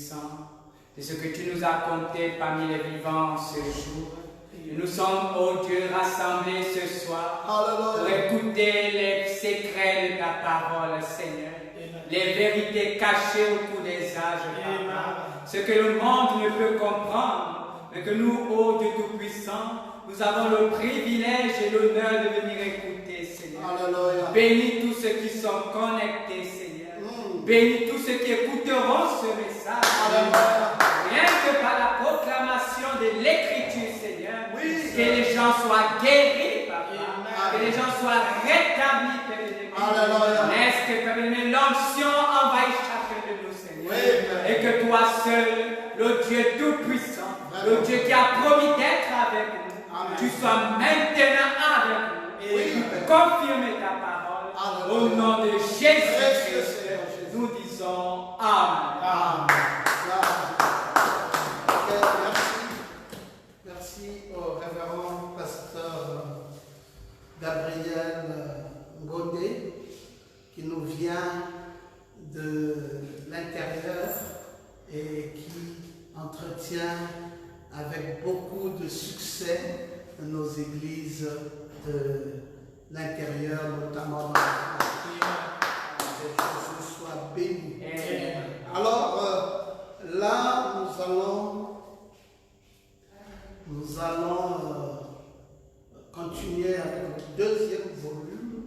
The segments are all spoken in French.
Tout-Puissant, de ce que tu nous as compté parmi les vivants ce jour. Nous sommes, ô Dieu, rassemblés ce soir pour écouter les secrets de ta parole, Seigneur. Les vérités cachées au cours des âges, Papa. Ce que le monde ne peut comprendre, mais que nous, ô Dieu Tout-Puissant, nous avons le privilège et l'honneur de venir écouter, Seigneur. Alléluia. Bénis tous ceux qui sont connectés, Seigneur. Bénis tous ceux qui écouteront ce message. Alléluia. Rien que par la proclamation de l'Écriture, Seigneur, Oui. que les gens soient guéris, Papa. Que les gens soient rétablis, Père éternel. Alléluia. Laisse que, Père éternel, l'onction envahisse chacun de nous, Seigneur. Oui, et que toi seul, le Dieu Tout-Puissant, le Dieu qui a promis d'être avec nous, Amen. tu sois maintenant avec nous. Oui. Et tu confirmes ta parole. Alléluia. Au nom de Jésus, Jésus-Christ, Seigneur Jésus. nous disons Amen. Amen. Ok, merci. Merci au révérend pasteur Gabriel Gondé qui nous vient de l'intérieur et qui entretient avec beaucoup de succès nos églises de l'intérieur, notamment dans la que Jésus soit béni. Amen. Alors, là, nous allons continuer avec le deuxième volume.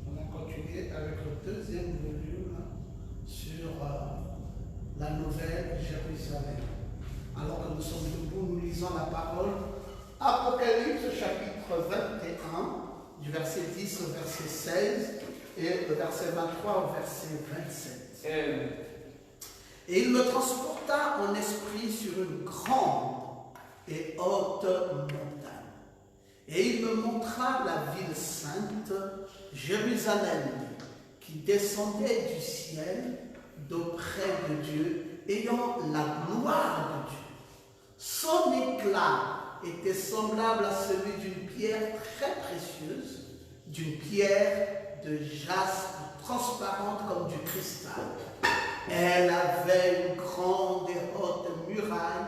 On a continué avec le deuxième volume sur la nouvelle Jérusalem. Alors que nous sommes debout, nous lisons la parole. Apocalypse chapitre 21, du verset 10 au verset 16 et le verset 23 au verset 27. Amen. Et il me transporta en esprit sur une grande et haute montagne. Et il me montra la ville sainte, Jérusalem, qui descendait du ciel d'auprès de Dieu, ayant la gloire de Dieu. Son éclat était semblable à celui d'une pierre très précieuse, d'une pierre de jaspe transparente comme du cristal. Elle avait une grande et haute muraille.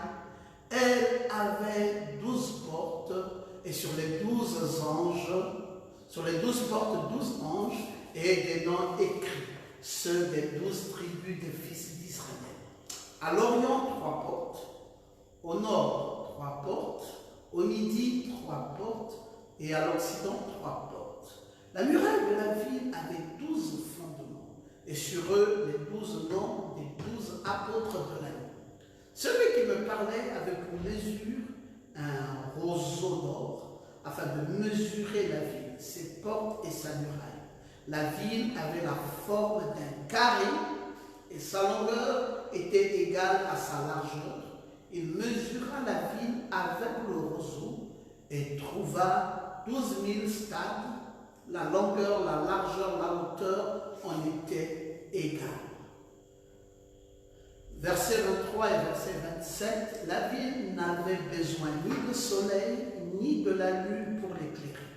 Elle avait 12 portes, et sur les 12 portes, 12 anges, et des noms écrits, ceux des 12 tribus des fils d'Israël. À l'Orient, 3 portes, au Nord, 3 portes, au Midi, 3 portes, et à l'Occident, 3 portes. La muraille de la ville avait 12 fondements, et sur eux, les 12 noms des 12 apôtres de l'année. Celui qui me parlait avait pour mesure un roseau d'or, afin de mesurer la ville, ses portes et sa muraille. La ville avait la forme d'un carré, et sa longueur était égale à sa largeur. Il mesura la ville avec le roseau et trouva 12 000 stades. La longueur, la largeur, la hauteur en étaient égales. Verset 23 et verset 27, la ville n'avait besoin ni de soleil ni de la lune pour l'éclairer,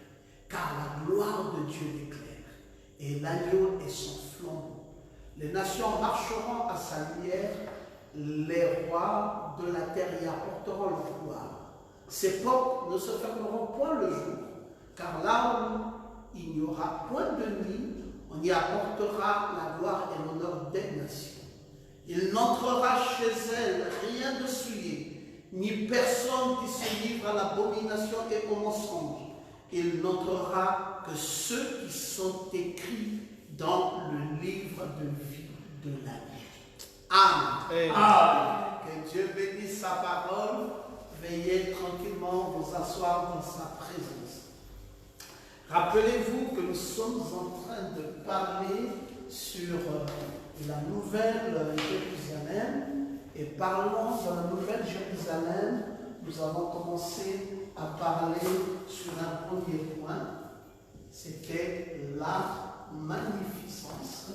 car la gloire de Dieu l'éclaire, et l'agneau est son flambeau. Les nations marcheront à sa lumière, les rois de la terre y apporteront leur gloire. Ses portes ne se fermeront point le jour, car là où il n'y aura point de nuit, on y apportera la gloire et l'honneur des nations. Il n'entrera chez elle rien de souillé, ni personne qui se livre à l'abomination et au mensonge. Il n'entrera que ceux qui sont écrits dans le livre de vie de la vie. Amen. Amen. Que Dieu bénisse sa parole. Veuillez tranquillement vous asseoir dans sa présence. Rappelez-vous que nous sommes en train de parler sur la nouvelle Jérusalem, et parlant de la nouvelle Jérusalem, nous avons commencé à parler sur un premier point, c'était la magnificence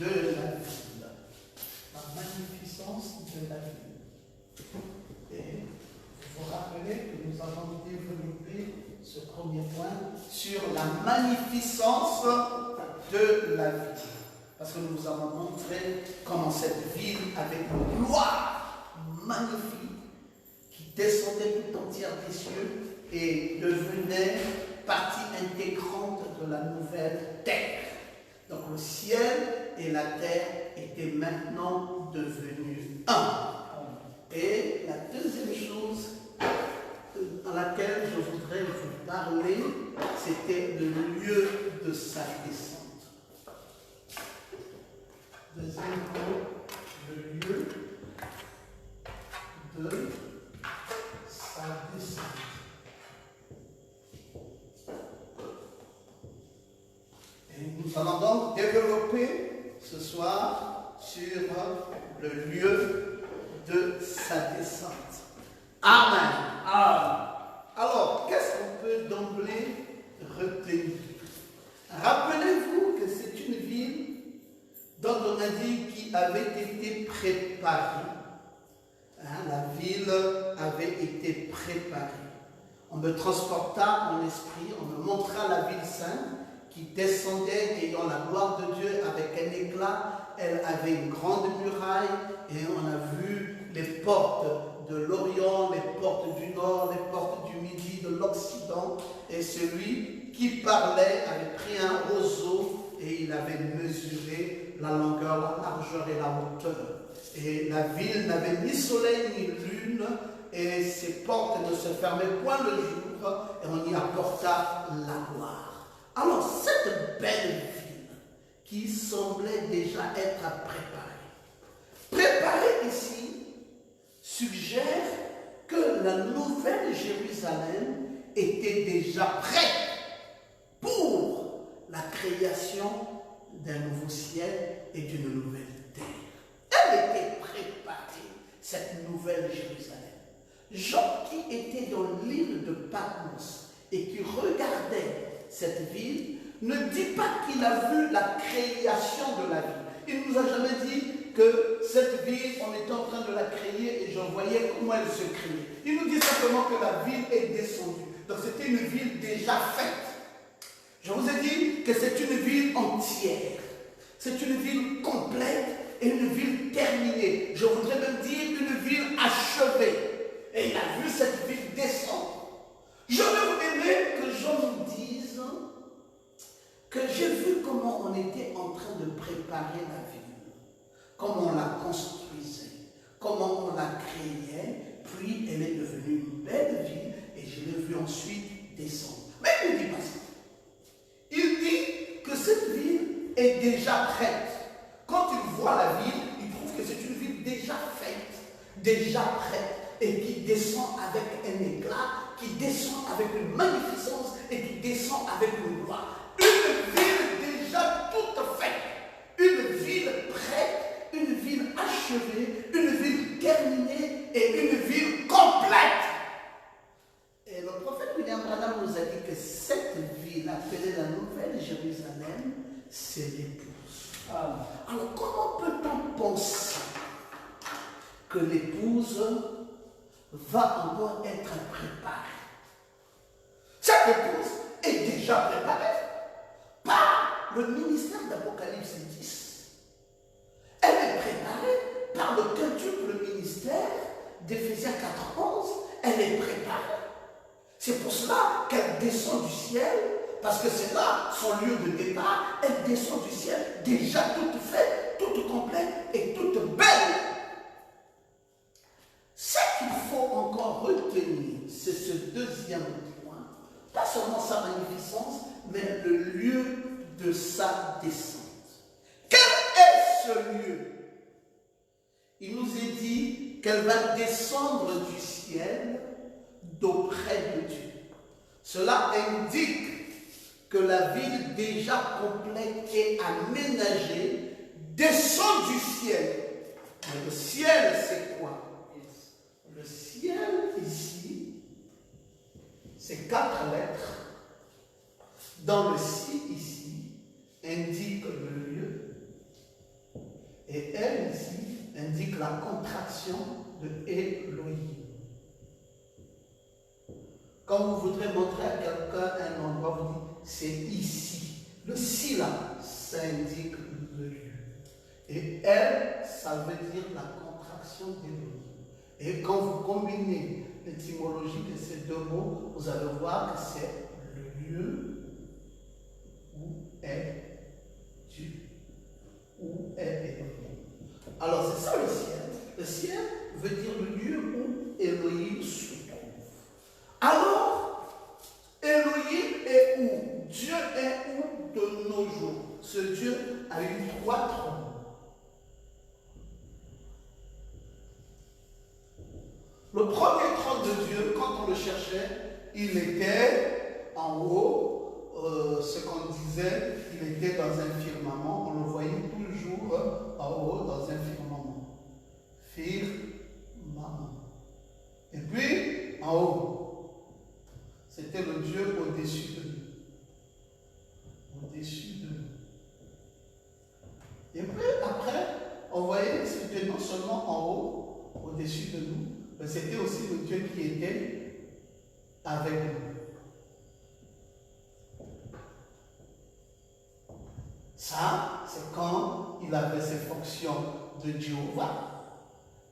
de la ville. La magnificence de la ville. Et vous vous rappelez que nous nous allons développer ce premier point sur la magnificence de la ville. Parce que nous vous avons montré comment cette ville avait une gloire magnifique qui descendait tout entière des cieux et devenait partie intégrante de la nouvelle terre. Donc le ciel et la terre étaient maintenant devenus un. Et la deuxième chose dans laquelle je voudrais vous parler, c'était le lieu de sa descente. Deuxième point, le lieu de sa descente. Et nous allons donc développer ce soir sur le lieu de sa descente. Amen. Alors, qu'est-ce qu'on peut d'emblée retenir? Rappelez-vous que c'est une ville dont on a dit qui avait été préparée. La ville avait été préparée. On me transporta en esprit, on me montra la ville sainte qui descendait ayant la gloire de Dieu avec un éclat. Elle avait une grande muraille et on a vu les portes de l'Orient, les portes du Nord, les portes du Midi, de l'Occident. Et celui qui parlait avait pris un roseau et il avait mesuré la longueur, la largeur et la hauteur. Et la ville n'avait ni soleil ni lune et ses portes ne se fermaient point le jour et on y apporta la gloire. Alors cette belle ville qui semblait déjà être préparée ici, suggère que la nouvelle Jérusalem était déjà prête pour la création d'un nouveau ciel et d'une nouvelle terre. Elle était préparée, cette nouvelle Jérusalem. Jean qui était dans l'île de Patmos et qui regardait cette ville ne dit pas qu'il a vu la création de la ville. Il ne nous a jamais dit que cette ville, on était en train de la créer et je voyais comment elle se créait. Il nous dit simplement que la ville est descendue. Donc c'était une ville déjà faite. Je vous ai dit que c'est une ville entière. C'est une ville complète et une ville terminée. Je voudrais même dire une ville achevée. Et il a vu cette ville descendre. Je veux aimer que Jean nous dise que j'ai vu comment on était en train de préparer la ville. Comment on la construisait, comment on la créait, puis elle est devenue une belle ville et je l'ai vue ensuite descendre. Mais il ne dit pas ça. Il dit que cette ville est déjà prête. Quand il voit la ville, il trouve que c'est une ville déjà faite, déjà prête et qui descend avec un éclat, qui descend avec une magnificence et qui descend avec une gloire. Une ville déjà toute faite, une ville prête, une ville achevée, une ville terminée et une ville complète. Et le prophète William Branham nous a dit que cette ville appelée la Nouvelle Jérusalem, c'est l'épouse. Alors comment peut-on penser que l'épouse va encore être préparée? Cette épouse est déjà préparée par le ministère d'Apocalypse 10. Elle est préparée par le quintuple ministère d'Éphésiens 4:11. Elle est préparée. C'est pour cela qu'elle descend du ciel, parce que c'est là son lieu de départ. Elle descend du ciel déjà toute faite, toute complète et toute belle. Ce qu'il faut encore retenir, c'est ce deuxième point. Pas seulement sa magnificence, mais le lieu de sa descente. Quel est ce lieu? Il nous est dit qu'elle va descendre du ciel d'auprès de Dieu. Cela indique que la ville déjà complète et aménagée descend du ciel. Mais le ciel, c'est quoi? Le ciel, ici, c'est 4 lettres. Dans le si, ici, indique le lieu. Et elle, ici, indique la contraction de Elohim. Quand vous voudrez montrer à quelqu'un un endroit, vous dites c'est ici. Le si là, ça indique le lieu. Et elle, ça veut dire la contraction d'Élohim. Et quand vous combinez l'étymologie de ces deux mots, vous allez voir que c'est le lieu où est Dieu, où est Elohim. Alors c'est ça le ciel. Le ciel veut dire le lieu où Elohim se trouve. Alors, Elohim est où? Dieu est où de nos jours? Ce Dieu a eu 3 trônes. Le premier trône de Dieu, quand on le cherchait, il était en haut, ce qu'on disait, il était dans un firmament, on le voyait toujours en haut dans un firmament. Firmament. Et puis, en haut, c'était le Dieu au-dessus de nous. Au-dessus de nous. Et puis, après, on voyait que c'était non seulement en haut, au-dessus de nous, mais c'était aussi le Dieu qui était avec nous. Ça, c'est quand il avait ses fonctions de Jéhovah,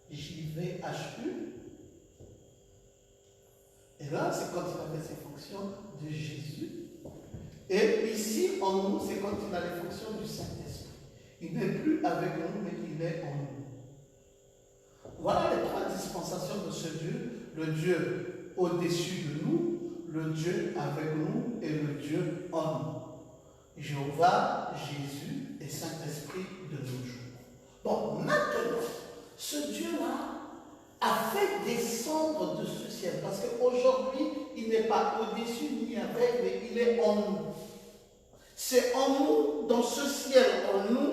JVHU. Et là, c'est quand il avait ses fonctions de Jésus. Et ici, en nous, c'est quand il a les fonctions du Saint-Esprit. Il n'est plus avec nous, mais il est en nous. Voilà les 3 dispensations de ce Dieu, le Dieu au-dessus de nous, le Dieu avec nous et le Dieu en nous. Jéhovah, Jésus et Saint-Esprit de nos jours. Bon, maintenant, ce Dieu-là a fait descendre de ce ciel, parce qu'aujourd'hui, il n'est pas au-dessus ni avec, mais il est en nous. C'est en nous, dans ce ciel en nous,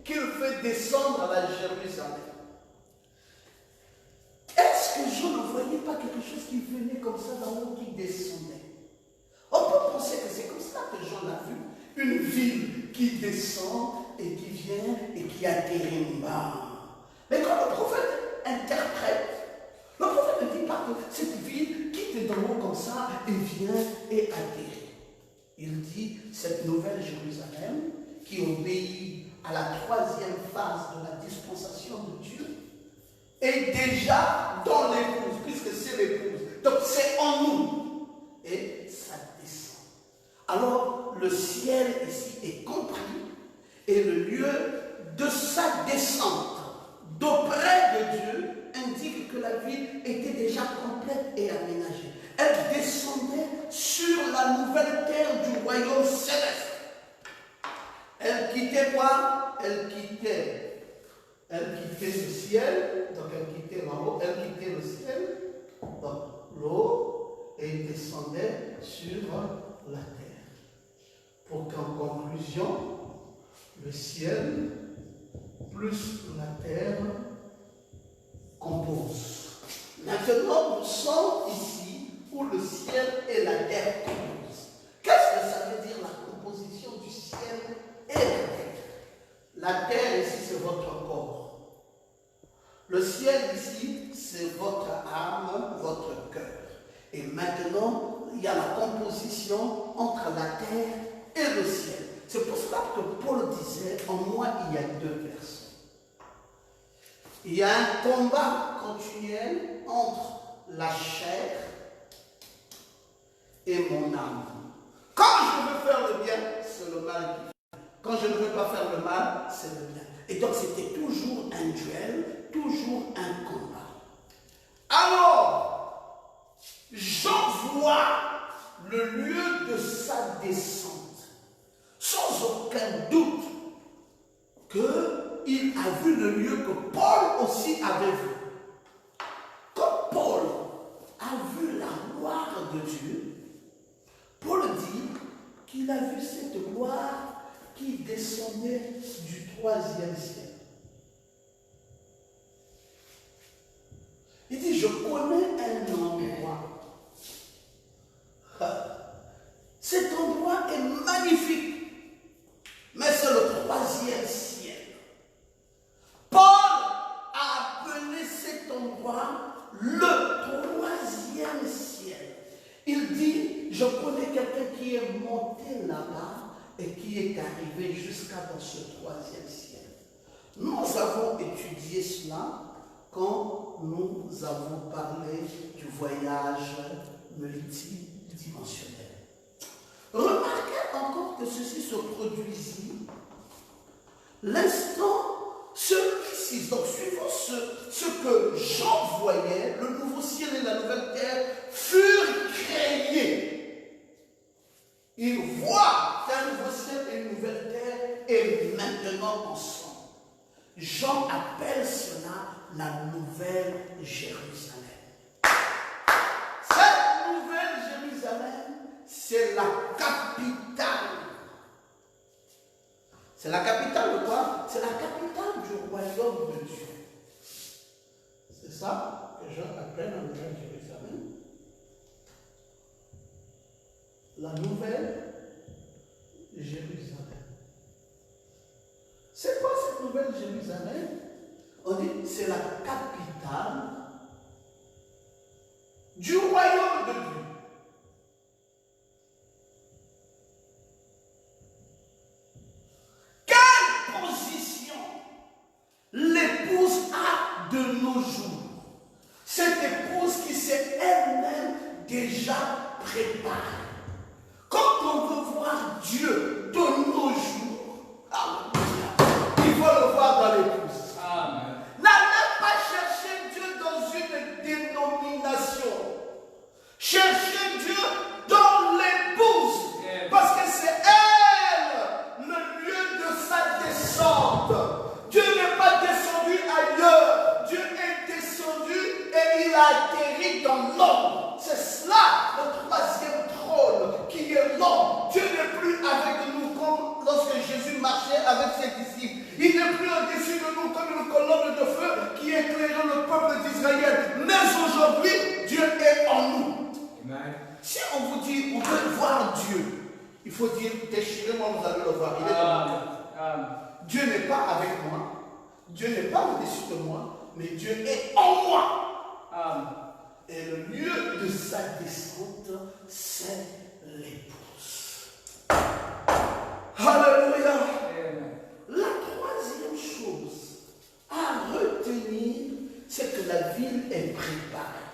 qu'il fait descendre à la Jérusalem. Est-ce que je ne voyais pas quelque chose qui venait comme ça d'en haut, qui descendait? On peut penser que c'est comme ça que Jean a vu une ville qui descend et qui vient et qui atterrit bas. Mais quand le prophète interprète, le prophète ne dit pas que cette ville quitte d'en haut comme ça et vient et atterrit. Il dit cette nouvelle Jérusalem qui obéit à la 3e phase de la dispensation de Dieu est déjà dans l'épouse, puisque c'est l'épouse. Donc c'est en nous. Et ça descend. Alors le ciel ici est compris et le lieu de sa descente d'auprès de Dieu indique que la ville était déjà complète et aménagée. Elle descendait sur la nouvelle terre du royaume céleste. Elle quittait quoi? Elle quittait le ciel, donc elle quittait en haut, elle quittait le ciel, donc l'eau, et descendait sur la terre. Pour qu'en conclusion, le ciel plus la terre composent. Maintenant, nous sommes ici où le ciel et la terre composent. Qu'est-ce que ça veut dire la composition du ciel et la terre? La terre ici, c'est votre corps. Le ciel ici, c'est votre âme, votre cœur. Et maintenant, il y a la composition entre la terre et le ciel. C'est pour cela que Paul disait, en moi, il y a 2 personnes. Il y a un combat continuel entre la chair et mon âme. Quand je veux faire le bien, c'est le mal qui fait. Quand je ne veux pas faire le mal, c'est le bien. Et donc c'était toujours un duel, toujours un combat. Alors, j'envoie le lieu de sa descente, sans aucun doute qu'il a vu le lieu que Paul aussi avait vu. Quand Paul a vu la gloire de Dieu, Paul dit qu'il a vu cette gloire qui descendait du 3e ciel. Il dit, je connais un endroit. Cet endroit est magnifique, mais c'est le 3e ciel. Paul a appelé cet endroit le 3e ciel. Il Je connais quelqu'un qui est monté là-bas et qui est arrivé jusqu'à dans ce 3e ciel. Nous avons étudié cela quand nous avons parlé du voyage multidimensionnel. Remarquez encore que ceci se produisit l'instant, celui-ci, donc suivant ce que Jean voyait, le nouveau ciel et la nouvelle terre furent créés. Il voit qu'un nouveau ciel et une nouvelle terre est maintenant ensemble. Jean appelle cela la Nouvelle Jérusalem. Cette Nouvelle Jérusalem, c'est la capitale. C'est la capitale de quoi? C'est la capitale du royaume de Dieu. C'est ça que Jean appelle la Nouvelle Jérusalem. La Nouvelle Jérusalem. C'est quoi cette Nouvelle Jérusalem? On dit c'est la capitale du royaume de Dieu. Quelle position l'épouse a de nos jours? Cette épouse qui s'est elle-même déjà préparée. Quand on veut voir Dieu de nos jours, il faut le voir dans l'épouse. N'allez pas chercher Dieu dans une dénomination. Cherchez Dieu dans l'épouse. Parce que c'est elle le lieu de sa descente. Dieu n'est pas descendu ailleurs. Dieu est descendu et il a atterri dans l'homme. C'est cela le 3e trône qui est l'homme. Dieu n'est plus avec nous comme lorsque Jésus marchait avec ses disciples. Il n'est plus au-dessus de nous comme une colonne de feu qui éclairait le peuple d'Israël. Mais aujourd'hui, Dieu est en nous. Amen. Si on vous dit, on veut voir Dieu, il faut dire, déchirez-moi, vous allez le voir. Il est dans moi. Dieu n'est pas avec moi. Dieu n'est pas au-dessus de moi, mais Dieu est en moi. Et le lieu de sa descente, c'est l'épouse. Alléluia. La 3e chose à retenir, c'est que la ville est préparée.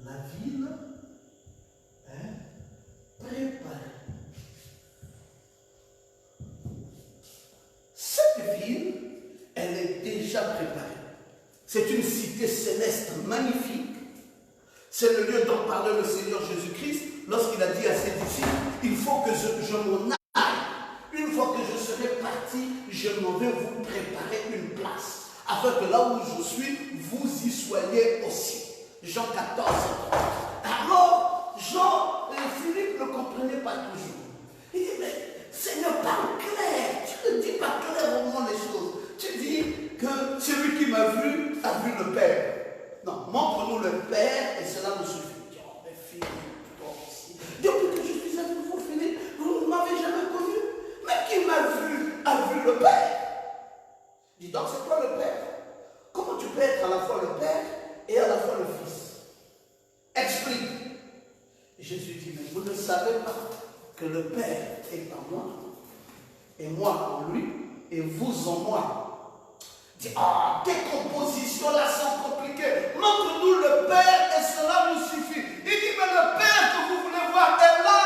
La ville est préparée. Cette ville, elle est déjà préparée. C'est une cité céleste magnifique. C'est le lieu dont parlait le Seigneur Jésus-Christ lorsqu'il a dit à ses disciples, il faut que je m'en aille. Une fois que je serai parti, je m'en vais vous préparer une place. Afin que là où je suis, vous y soyez aussi. Jean 14. Alors, Jean et Philippe ne comprenaient pas toujours. Il dit, mais Seigneur, parle clair. Tu ne dis pas clairement les choses. Tu dis que celui qui m'a vu a vu le Père. Non, montre-nous le Père et cela nous suffit. Oh, mais Philippe, toi aussi. Depuis que je suis avec vous, Philippe, vous ne m'avez jamais connu. Mais qui m'a vu a vu le Père. Dis donc, c'est quoi le Père? Comment tu peux être à la fois le Père et à la fois le Fils? Explique. Jésus dit, mais vous ne savez pas que le Père est en moi, et moi en lui, et vous en moi. Dit, tes compositions là sont compliquées. Montre-nous le Père et cela nous suffit. Il dit, mais le Père que vous voulez voir est là.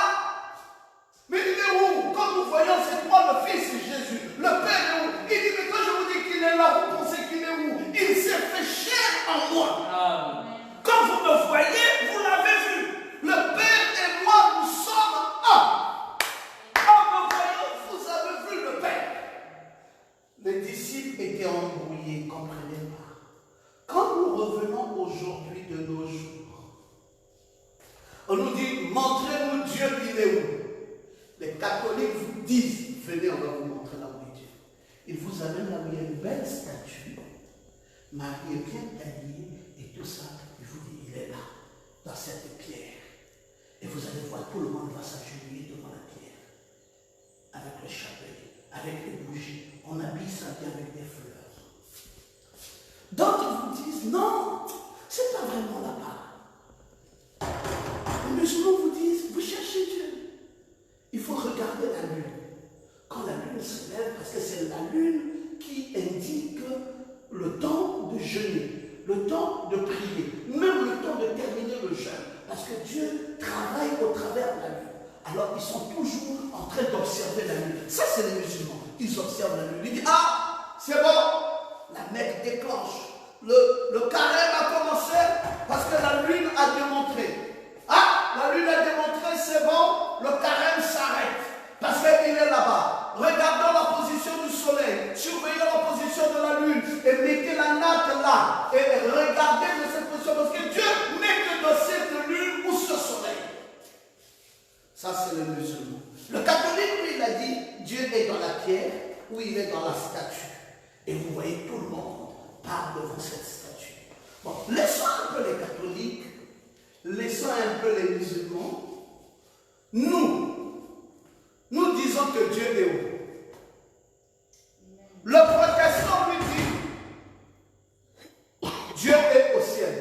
Mais il est où? Quand nous voyons, c'est moi le Fils Jésus. Le Père est où? Il dit, mais quand je vous dis qu'il est là, vous pensez qu'il est où? Il s'est fait chair en moi. Quand vous me voyez, vous l'avez vu. Le Père et moi, nous sommes un. En me voyant, vous avez vu le Père. Les disciples étaient embrouillés, ils ne comprenaient pas. Quand nous revenons aujourd'hui de nos jours, on nous dit, montrez-nous Dieu, il est où? Les catholiques vous disent, venez, on va vous montrer là où est Dieu. Ils vous amènent là où il y a une belle statue, Marie est bien taillée et tout ça. Il vous dit, il est là, dans cette pierre. Et vous allez voir, tout le monde va s'agenouiller devant la pierre. Avec le chapelet, avec les bougies. On habille ça bien avec des fleurs. D'autres vous disent, non, c'est pas vraiment là-bas. musulmans vous disent, vous cherchez Dieu. Il faut regarder la lune. Quand la lune se lève, parce que c'est la lune qui indique le temps de jeûner, le temps de prier, même le temps de terminer le jeûne. Parce que Dieu travaille au travers de la lune. Alors ils sont toujours en train d'observer la lune. Ça c'est les musulmans. Ils observent la lune. Ils disent, ah, c'est bon. La Mecque déclenche. Le carême a commencé parce que la lune a démontré. Ah, la lune a démontré, c'est bon, le carême s'arrête. Parce qu'il est là-bas. Regardons la position du soleil, surveillons la position de la lune et mettez la natte là. Et regardez de cette position parce que Dieu met que dans cette lune ou ce soleil. Ça, c'est le musulman. Le catholique, lui, il a dit Dieu est dans la pierre ou il est dans la statue. Et vous voyez tout le monde parle devant cette statue. Bon, laissons un peu les catholiques, laissons un peu les musulmans. Nous disons que Dieu est où? Le protestant lui dit Dieu est au ciel.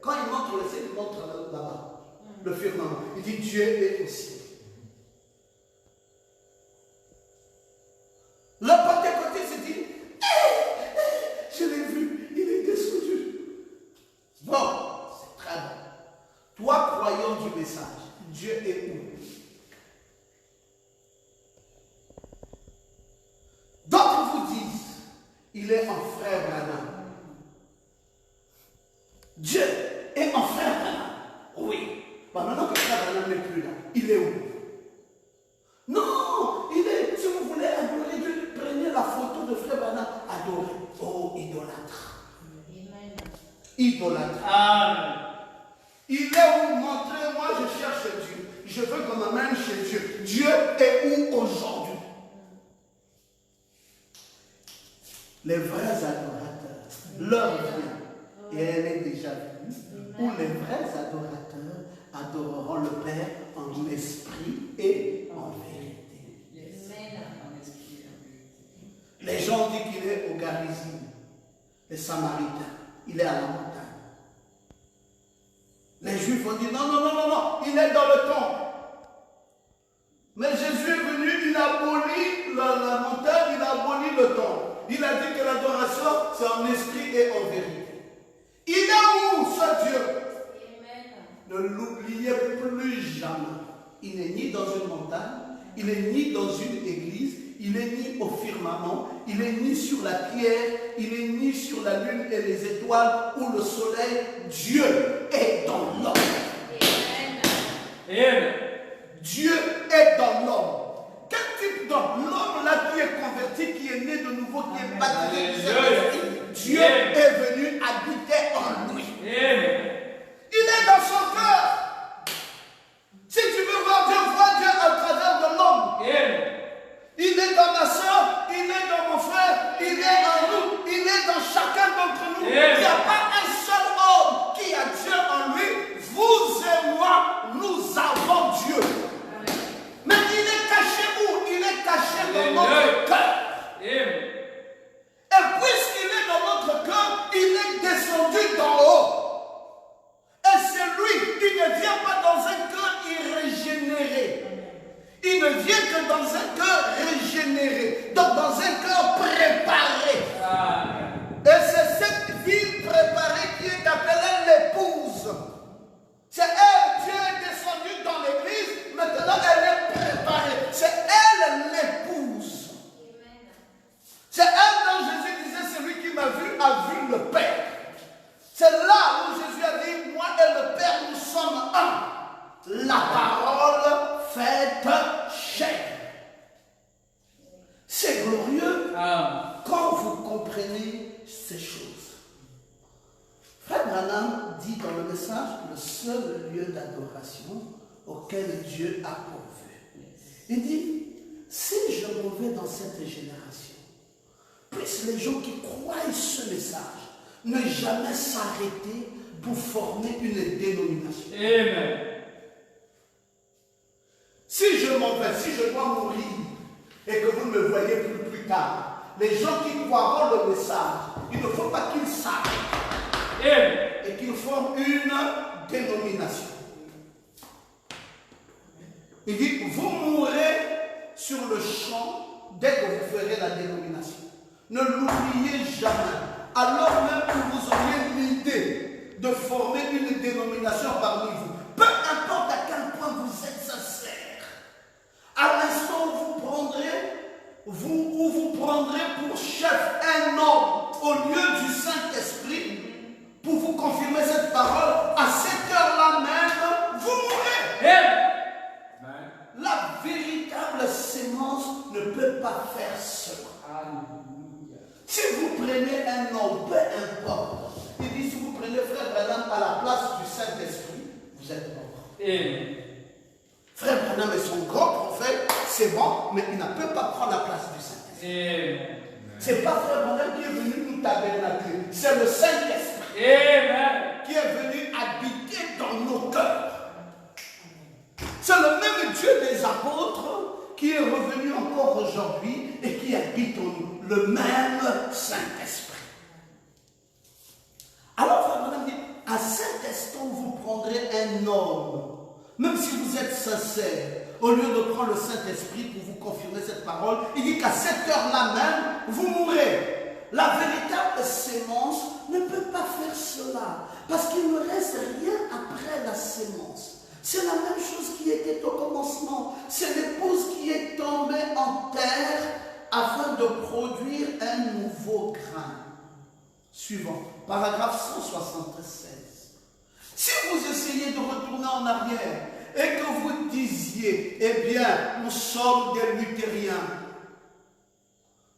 Quand il montre le ciel, il montre là-bas, le firmament. Il dit Dieu est au ciel. Le pentecôtiste se dit je l'ai vu, il est descendu. Bon, c'est très bon. Toi, croyant du message, Dieu est où? D'autres vous disent, il est en frère Branham. Dieu est en frère Branham. Oui. Bon, maintenant que frère Branham n'est plus là, il est où? Non, il est, si vous voulez adorer Dieu, prenez la photo de frère Branham, adorez. Oh, idolâtre. Idolâtre. Amen. Il est où? Montrez-moi, je cherche Dieu. Je veux qu'on m'amène chez Dieu. Dieu est où aujourd'hui? Les vrais adorateurs, leur vient, et elle est déjà venue, où les vrais adorateurs adoreront le Père en esprit et en vérité. Les gens disent qu'il est au Garizim, les Samaritains, il est à la montagne. Les Juifs vont dire non, non, non, non, non, il est dans le temple. Mais Jésus est venu, il a aboli la montagne, il a aboli le temple. Il a dit que l'adoration, c'est en esprit et en vérité. Il est où ce Dieu? Amen. Ne l'oubliez plus jamais. Il n'est ni dans une montagne, il n'est ni dans une église, il n'est ni au firmament, il n'est ni sur la pierre, il n'est ni sur la lune et les étoiles ou le soleil. Dieu est dans l'homme. Amen. Dieu est dans l'homme. Quel type d'homme? L'homme là qui est converti, qui est né de nouveau, qui est baptisé. Dieu est venu habiter en lui. Il est dans son cœur. Si tu veux voir Dieu à travers de l'homme. Il est dans ma soeur, il est dans mon frère, il est en nous, il est dans chacun d'entre nous. Il n'y a pas un seul homme qui a Dieu en lui. Vous et moi, nous avons Dieu. Mais il est caché où? Il est caché dans notre cœur. Et puisqu'il est dans notre cœur, il est descendu d'en haut. Et c'est lui qui ne vient pas dans un cœur irrégénéré. Il ne vient que dans un cœur régénéré. Donc dans un cœur préparé. Et c'est cette vie préparée qui est appelée l'épouse. C'est elle, Dieu est descendu dans l'église, maintenant elle est préparée. C'est elle l'épouse. C'est elle dont Jésus disait, celui qui m'a vu a vu le Père. C'est là où Jésus a dit, moi et le Père, nous sommes un. La parole faite chair. C'est glorieux quand vous comprenez ces choses. Frère Branham dit dans le message le seul lieu d'adoration auquel Dieu a pourvu. Il dit, si je m'en vais dans cette génération, puissent les gens qui croient ce message ne jamais s'arrêter pour former une dénomination. Amen. Si je m'en vais, si je dois mourir et que vous ne me voyez plus tard, les gens qui croiront le message, il ne faut pas qu'ils s'arrêtent et qu'ils forment une dénomination. Il dit, vous mourrez sur le champ dès que vous ferez la dénomination. Ne l'oubliez jamais. Alors même que vous auriez l'idée de former une dénomination parmi vous, peu importe à quel point vous êtes sincère, à l'instant où vous prendrez pour chef un homme au lieu du Saint-Esprit, pour vous confirmer cette parole, à cette heure-là même, vous mourrez. Amen. La véritable sémence ne peut pas faire cela. Alléluia. Si vous prenez un homme, peu importe, il dit si vous prenez Frère Branham à la place du Saint-Esprit, vous êtes mort. Amen. Frère Branham est son grand prophète, c'est bon, mais il ne peut pas prendre la place du Saint-Esprit. Ce n'est pas Frère Branham qui est venu nous tabernaculer, c'est le Saint-Esprit qui est venu habiter dans nos cœurs. C'est le même Dieu des apôtres qui est revenu encore aujourd'hui et qui habite en nous, le même Saint-Esprit. Alors Frère Branham dit, à cet instant vous prendrez un homme, même si vous êtes sincère, au lieu de prendre le Saint-Esprit pour vous confirmer cette parole, il dit qu'à cette heure-là même, vous mourrez. La véritable sémence ne peut pas faire cela, parce qu'il ne reste rien après la sémence. C'est la même chose qui était au commencement. C'est l'épouse qui est tombée en terre afin de produire un nouveau grain. Suivant, paragraphe 176. Si vous essayez de retourner en arrière et que vous disiez, eh bien, nous sommes des luthériens,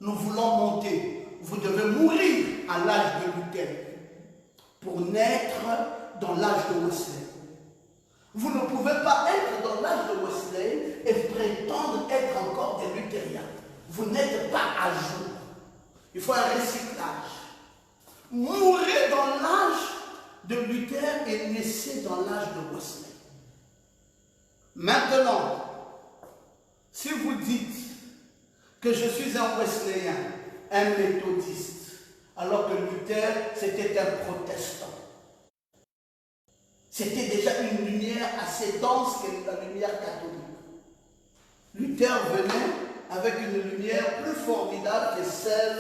nous voulons monter, vous devez mourir à l'âge de Luther pour naître dans l'âge de Wesley. Vous ne pouvez pas être dans l'âge de Wesley et prétendre être encore des luthériens. Vous n'êtes pas à jour. Il faut un recyclage. Mourez dans l'âge de Luther et naissez dans l'âge de Wesley. Maintenant, si vous dites que je suis un Wesleyen, un méthodiste, alors que Luther, c'était un protestant. C'était déjà une lumière assez dense que la lumière catholique. Luther venait avec une lumière plus formidable que celle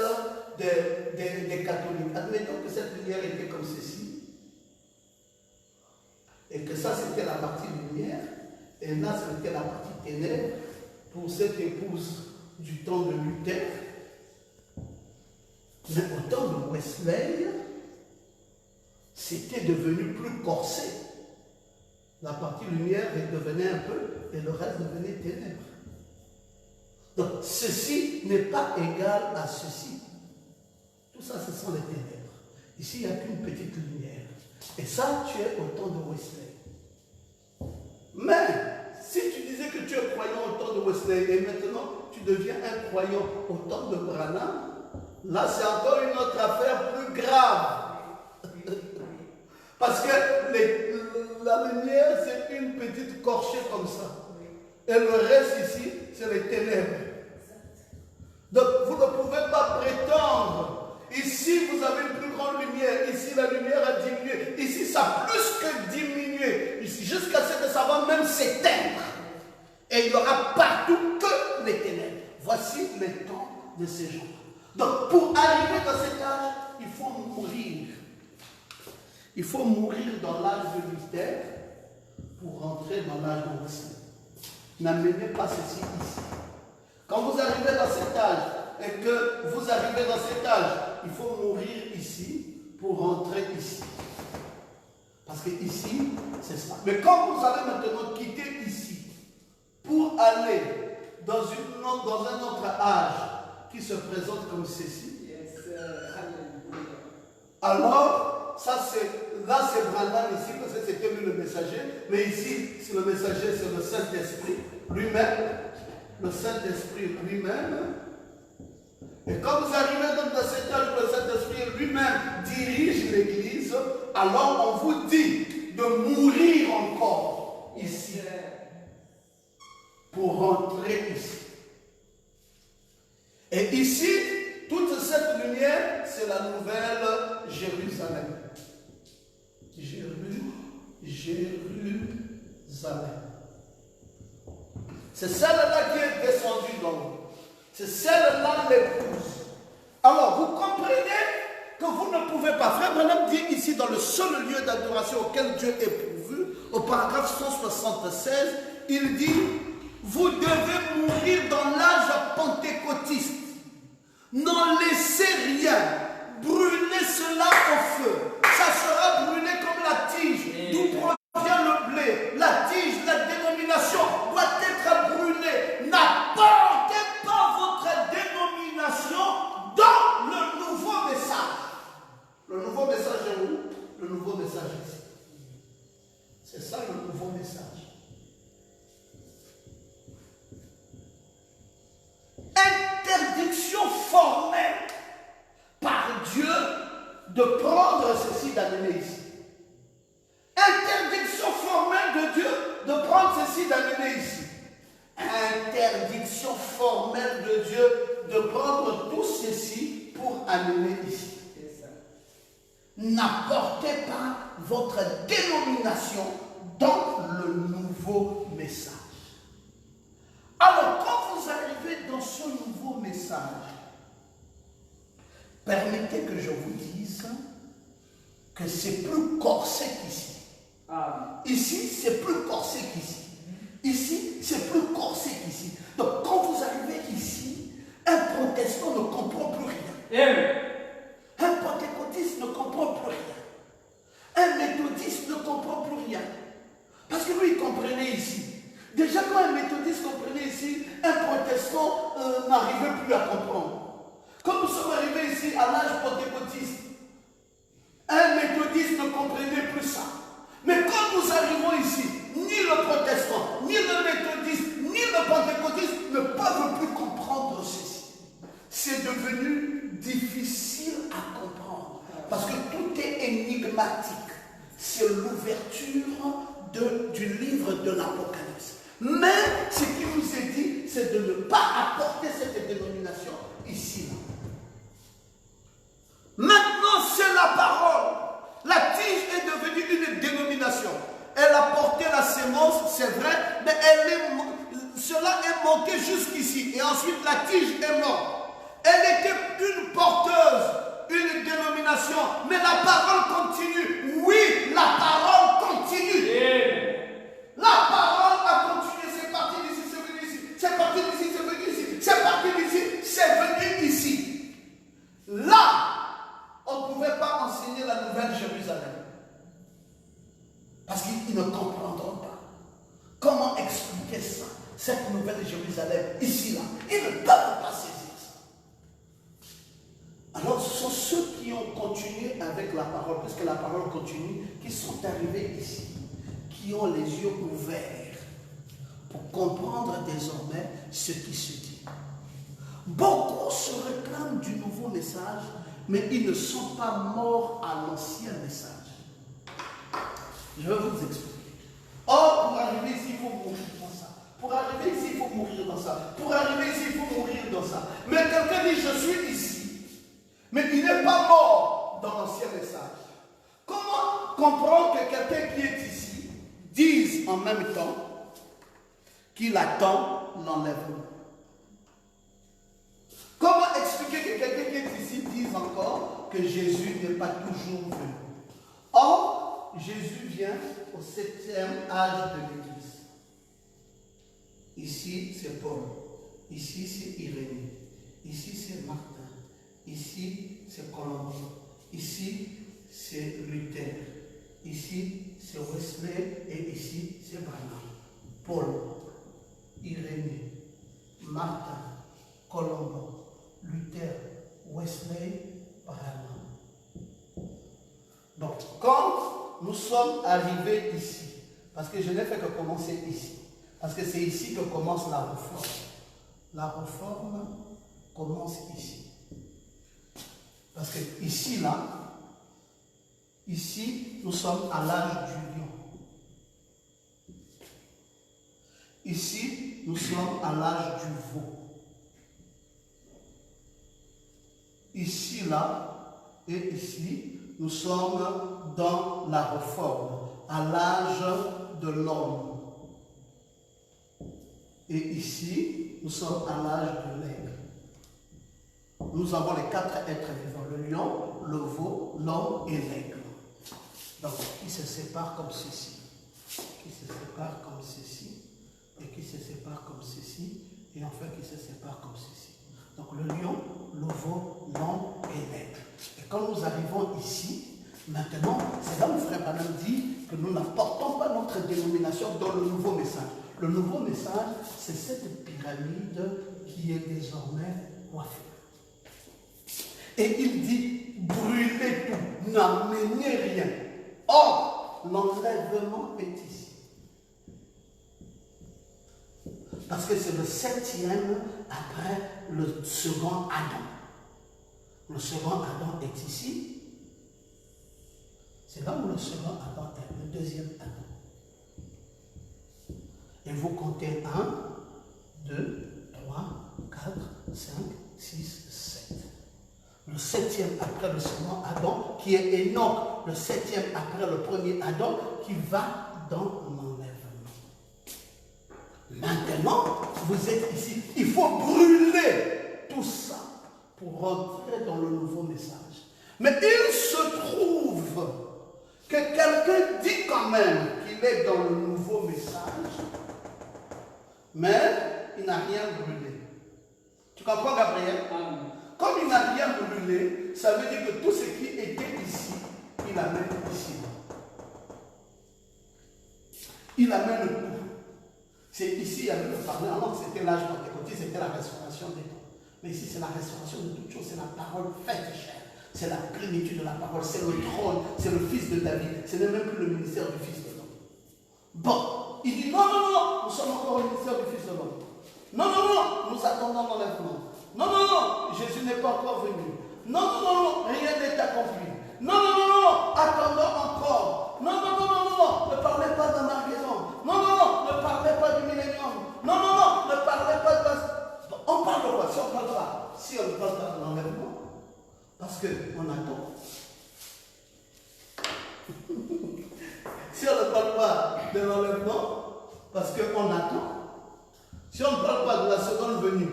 des catholiques. Admettons que cette lumière était comme ceci, et que ça c'était la partie lumière, et là c'était la partie ténèbres pour cette épouse du temps de Luther. Mais au temps de Wesley, c'était devenu plus corsé. La partie lumière devenait un peu et le reste devenait ténèbres. Donc ceci n'est pas égal à ceci. Tout ça, ce sont les ténèbres. Ici, il n'y a qu'une petite lumière. Et ça, tu es au temps de Wesley. Mais si tu disais que tu es croyant au temps de Wesley et maintenant tu deviens un croyant au temps de Branham, là, c'est encore une autre affaire plus grave. Parce que la lumière, c'est une petite corchée comme ça. Et le reste ici, c'est les ténèbres. Donc, vous ne pouvez pas prétendre. Ici, vous avez une plus grande lumière. Ici, la lumière a diminué. Ici, ça a plus que diminué. Ici, jusqu'à ce que ça va même s'éteindre. Et il n'y aura partout que les ténèbres. Voici les temps de ces gens. Donc, pour arriver dans cet âge, il faut mourir. Il faut mourir dans l'âge de Luther pour rentrer dans l'âge de Wesley. N'amenez pas ceci ici. Quand vous arrivez dans cet âge et que vous arrivez dans cet âge, il faut mourir ici pour rentrer ici. Parce que ici, c'est ça. Mais quand vous allez maintenant quitter ici pour aller dans un autre âge qui se présente comme ceci, alors, là c'est Branham ici, parce que c'était lui le messager, mais ici, c'est le messager, c'est le Saint-Esprit lui-même, le Saint-Esprit lui-même. Et quand vous arrivez donc dans cet âge où le Saint-Esprit lui-même dirige l'Église, alors on vous dit de mourir encore ici, pour rentrer ici. Et ici, toute cette lumière, c'est la nouvelle Jérusalem. Jérusalem. C'est celle-là qui est descendue dans l'eau. C'est celle-là l'épouse. Alors, vous comprenez que vous ne pouvez pas. Frère Branham dit ici, dans le seul lieu d'adoration auquel Dieu est pourvu, au paragraphe 176, il dit, vous devez mourir dans l'âge pentecôtiste. N'en laissez rien. Brûlez cela au feu. Ça sera brûlé comme la tige. D'où provient le blé. La tige, la dénomination doit être brûlée. N'apportez pas votre dénomination dans le nouveau message. Le nouveau message est où? Le nouveau message est ici. C'est ça le nouveau message. Interdiction formelle par Dieu de prendre ceci, d'amener ici. Interdiction formelle de Dieu de prendre ceci, d'amener ici. Interdiction formelle de Dieu de prendre tout ceci pour amener ici. N'apportez pas votre dénomination dans le nouveau message. Alors, quand vous arrivez dans ce nouveau message, permettez que je vous dise que c'est plus corsé qu'ici. Ici, c'est plus corsé qu'ici. Ici, c'est plus corsé qu'ici. Donc, quand vous arrivez ici, un protestant ne comprend plus rien. Un pentecôtiste ne comprend plus rien. Un méthodiste ne comprend plus rien. Parce que lui, il comprenait ici. Déjà, quand un méthodiste comprenait ici, un protestant n'arrivait plus à comprendre. Quand nous sommes arrivés ici à l'âge pentecôtiste, un méthodiste ne comprenait plus ça. Mais quand nous arrivons ici, ni le protestant, ni le méthodiste, ni le pentecôtiste ne peuvent plus comprendre ceci. C'est devenu difficile à comprendre. Parce que tout est énigmatique. C'est l'ouverture du livre de l'Apocalypse. Mais ce qui nous est dit, c'est de ne pas apporter cette dénomination ici. Maintenant, c'est la parole. La tige est devenue une dénomination. Elle a porté la sémence, c'est vrai, mais cela est monté jusqu'ici. Et ensuite, la tige est morte. Elle était une porteuse, une dénomination, mais la parole continue. Oui, la parole continue. La parole a continué. C'est parti d'ici, c'est venu ici. C'est parti d'ici, c'est venu ici. C'est parti d'ici, c'est venu ici. Là, on ne pouvait pas enseigner la nouvelle Jérusalem. Parce qu'ils ne comprendront pas. Comment expliquer ça, cette nouvelle Jérusalem, ici, là? Ils ne peuvent pas saisir ça. Alors, ce sont ceux qui ont continué avec la parole, puisque la parole continue, qui sont arrivés ici, qui ont les yeux ouverts pour comprendre désormais ce qui se dit. Beaucoup se réclament du nouveau message, mais ils ne sont pas morts à l'ancien message. Je vais vous expliquer. Or, pour arriver ici, il faut mourir dans ça. Pour arriver ici, il faut mourir dans ça. Pour arriver ici, il faut mourir dans ça. Mais quelqu'un dit, je suis ici. Mais il n'est pas mort dans l'ancien message. Comment comprendre que quelqu'un qui est ici dise en même temps qu'il attend l'enlèvement? Comment expliquer que quelqu'un qui est ici dise encore que Jésus n'est pas toujours venu? Or, Jésus vient au 7e âge de l'Église. Ici, c'est Paul. Ici, c'est Irénée. Ici, c'est Martin. Ici, c'est Colombe. Ici, c'est Luther. Ici, c'est Wesley. Et ici, c'est Branham. Paul, Irénée, Martin, Colombe, Luther, Wesley, Branham. Donc, quand nous sommes arrivés ici, parce que je n'ai fait que commencer ici, parce que c'est ici que commence la réforme. La réforme commence ici. Parce que ici, là, ici, nous sommes à l'âge du lion. Ici, nous sommes à l'âge du veau. Ici, là, et ici, nous sommes dans la réforme, à l'âge de l'homme. Et ici, nous sommes à l'âge de l'aigle. Nous avons les 4 êtres vivants, le lion, le veau, l'homme et l'aigle. Donc, qui se séparent comme ceci, qui se séparent comme ceci, et qui se séparent comme ceci, et enfin qui se séparent comme ceci. Donc, le lion, le veau, l'homme et l'aigle. Et quand nous arrivons ici, maintenant, c'est là où Frère Branham dit que nous n'apportons pas notre dénomination dans le nouveau message. Le nouveau message, c'est cette pyramide qui est désormais coiffée. Et il dit, brûlez tout, n'amenez rien. Or, l'enlèvement est ici. Parce que c'est le 7e après le second Adam. Le second Adam est ici. C'est là où le second Adam est, le 2e Adam. Et vous comptez 1, 2, 3, 4, 5, 6, 7. Le 7e après le second Adam, qui est Enoch, le 7e après le premier Adam, qui va dans l'enlèvement. Maintenant, vous êtes ici. Il faut brûler tout ça pour rentrer dans le nouveau message. Mais il se trouve que quelqu'un dit quand même qu'il est dans le nouveau message, mais il n'a rien brûlé. Tu comprends, Gabriel? Comme il n'a rien brûlé, ça veut dire que tout ce qui était ici, il amène ici. Il amène tout. C'est ici, il y avait le parler. Alors c'était l'âge pentecôtiste, c'était la restauration des temps. Mais ici, c'est la restauration de toutes choses, c'est la parole faite chair. C'est la plénitude de la parole, c'est le trône, c'est le fils de David. Ce n'est même plus le ministère du fils de l'homme. Bon, il dit non, non, non, nous sommes encore au ministère du fils de l'homme. Non, non, non, nous attendons l'enlèvement. Non, non, non, Jésus n'est pas encore venu. Non, non, non, non, rien n'est accompli. Non, non, non, non, attendons encore. Non, non, non, non, non, ne parlez pas d'un Armageddon. Non, non, non, ne parlez pas du millénium. Non, non, non, ne parlez pas de... On parle de quoi? Si on parle pas, si on ne parle pas de l'enlèvement, parce qu'on attend. Si on ne parle pas de l'enlèvement, parce qu'on attend. Si on ne parle pas de la seconde venue,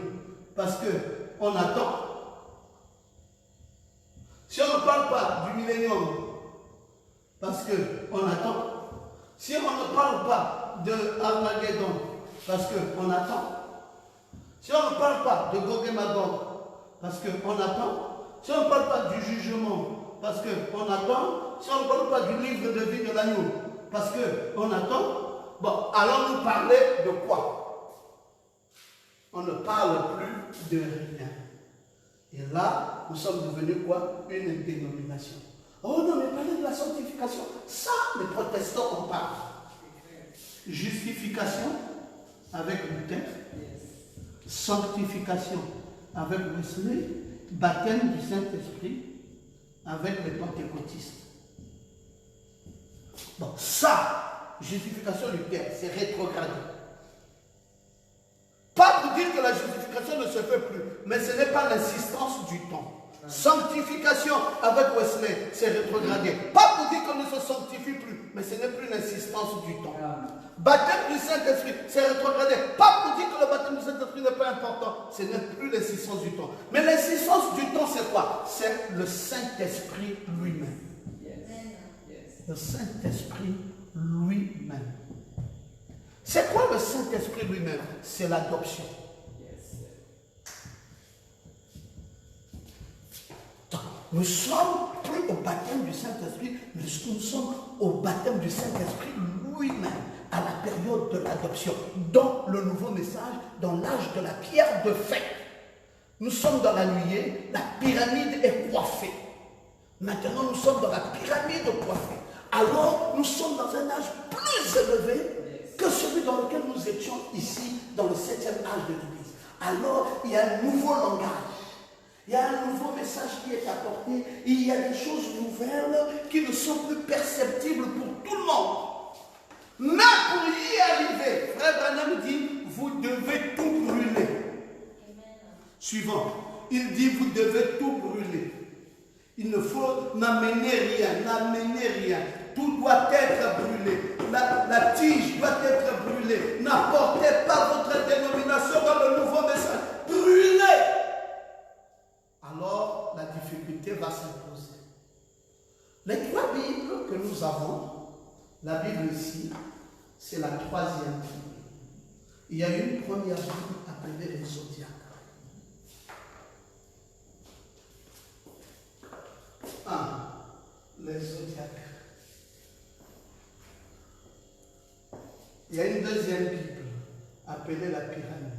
parce qu'on attend. Si on ne parle pas du millénium, parce qu'on attend. Si on ne parle pas de Armageddon, parce qu'on attend. Si on ne parle pas de Gog et Magog, parce qu'on attend. Si on ne parle pas du jugement, parce qu'on attend. Si on ne parle pas du livre de vie de l'agneau, parce qu'on attend. Bon, allons-nous parler de quoi? On ne parle plus de rien. Et là, nous sommes devenus quoi? Une dénomination. Oh non, mais parlez de la sanctification. Ça, les protestants en parlent. Justification avec Luther. Sanctification avec Wesley. Baptême du Saint-Esprit avec les pentecôtistes. Bon, ça, justification Luther, c'est rétrogradé. Pas pour dire que la justification ne se fait plus, mais ce n'est pas l'insistance du temps. Sanctification avec Wesley, c'est rétrogradé. Pas pour dire qu'on ne se sanctifie plus, mais ce n'est plus l'insistance du temps. Baptême du Saint-Esprit, c'est rétrogradé. Pas pour dire que le baptême du Saint-Esprit n'est pas important, ce n'est plus l'insistance du temps. Mais l'insistance du temps, c'est quoi? C'est le Saint-Esprit lui-même. Le Saint-Esprit lui-même. C'est quoi le Saint-Esprit lui-même? C'est l'adoption. Nous ne sommes plus au baptême du Saint-Esprit, mais nous sommes au baptême du Saint-Esprit lui-même, à la période de l'adoption, dans le nouveau message, dans l'âge de la pierre de fête. Nous sommes dans la nuée, la pyramide est coiffée. Maintenant, nous sommes dans la pyramide coiffée. Alors, nous sommes dans un âge plus élevé que celui dans lequel nous étions ici, dans le 7e âge de l'Église. Alors, il y a un nouveau langage. Il y a un nouveau message qui est apporté. Et il y a des choses nouvelles qui ne sont plus perceptibles pour tout le monde. Mais pour y arriver, Frère Branham dit, vous devez tout brûler. Suivant, il dit, vous devez tout brûler. Il ne faut n'amener rien. Tout doit être brûlé. La tige doit être brûlée. N'apportez pas votre dénomination que nous avons, la Bible ici, c'est la troisième Bible. Il y a une première Bible appelée les Zodiacs. Les Zodiacs. Il y a une deuxième Bible appelée la Pyramide.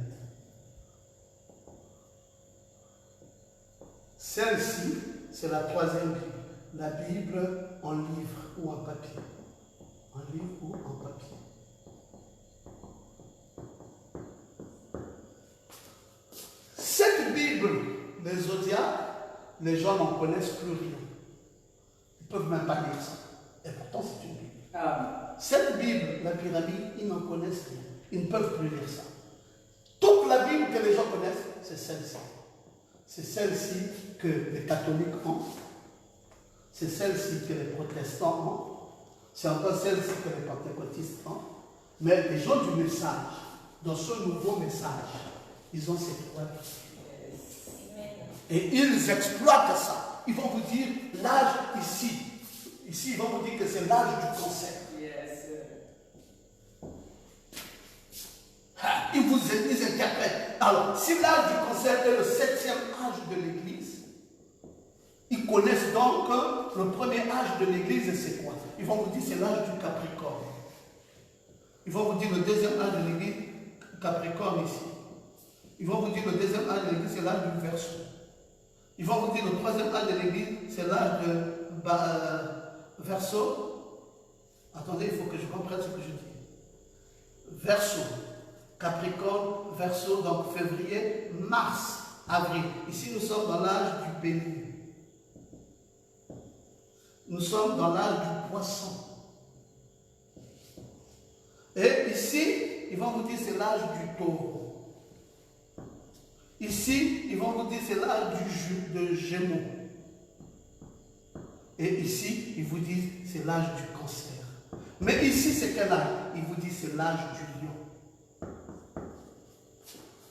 Celle-ci, c'est la troisième Bible. La Bible en livre ou en papier. En livre ou en papier. Cette Bible, les Zodiacs, les gens n'en connaissent plus rien. Ils ne peuvent même pas lire ça. Et pourtant, c'est une Bible. Cette Bible, la Pyramide, ils n'en connaissent rien. Ils ne peuvent plus lire ça. Toute la Bible que les gens connaissent, c'est celle-ci. C'est celle-ci que les catholiques ont. C'est celle-ci que les protestants ont. C'est encore celle-ci que les pentecôtistes ont. Mais les gens du message, dans ce nouveau message, ils ont ces trois Bibles. Et ils exploitent ça. Ils vont vous dire l'âge ici. Ici, ils vont vous dire que c'est l'âge du cancer. Ils interprètent. Alors, si l'âge du cancer est le 7e âge de l'Église, ils connaissent donc le premier âge de l'Église, c'est quoi? Ils vont vous dire c'est l'âge du Capricorne. Ils vont vous dire le deuxième âge de l'Église, Capricorne ici. Ils vont vous dire le deuxième âge de l'Église, c'est l'âge du Verseau. Ils vont vous dire le troisième âge de l'Église, c'est l'âge de Verseau. Attendez, il faut que je comprenne ce que je dis. Verseau, Capricorne, Verseau, donc février, mars, avril. Ici, nous sommes dans l'âge du Bélier. Nous sommes dans l'âge du Poisson. Et ici, ils vont vous dire c'est l'âge du Taureau. Ici, ils vont vous dire c'est l'âge de Gémeaux. Et ici, ils vous disent c'est l'âge du Cancer. Mais ici, c'est quel âge? Ils vous disent c'est l'âge du Lion.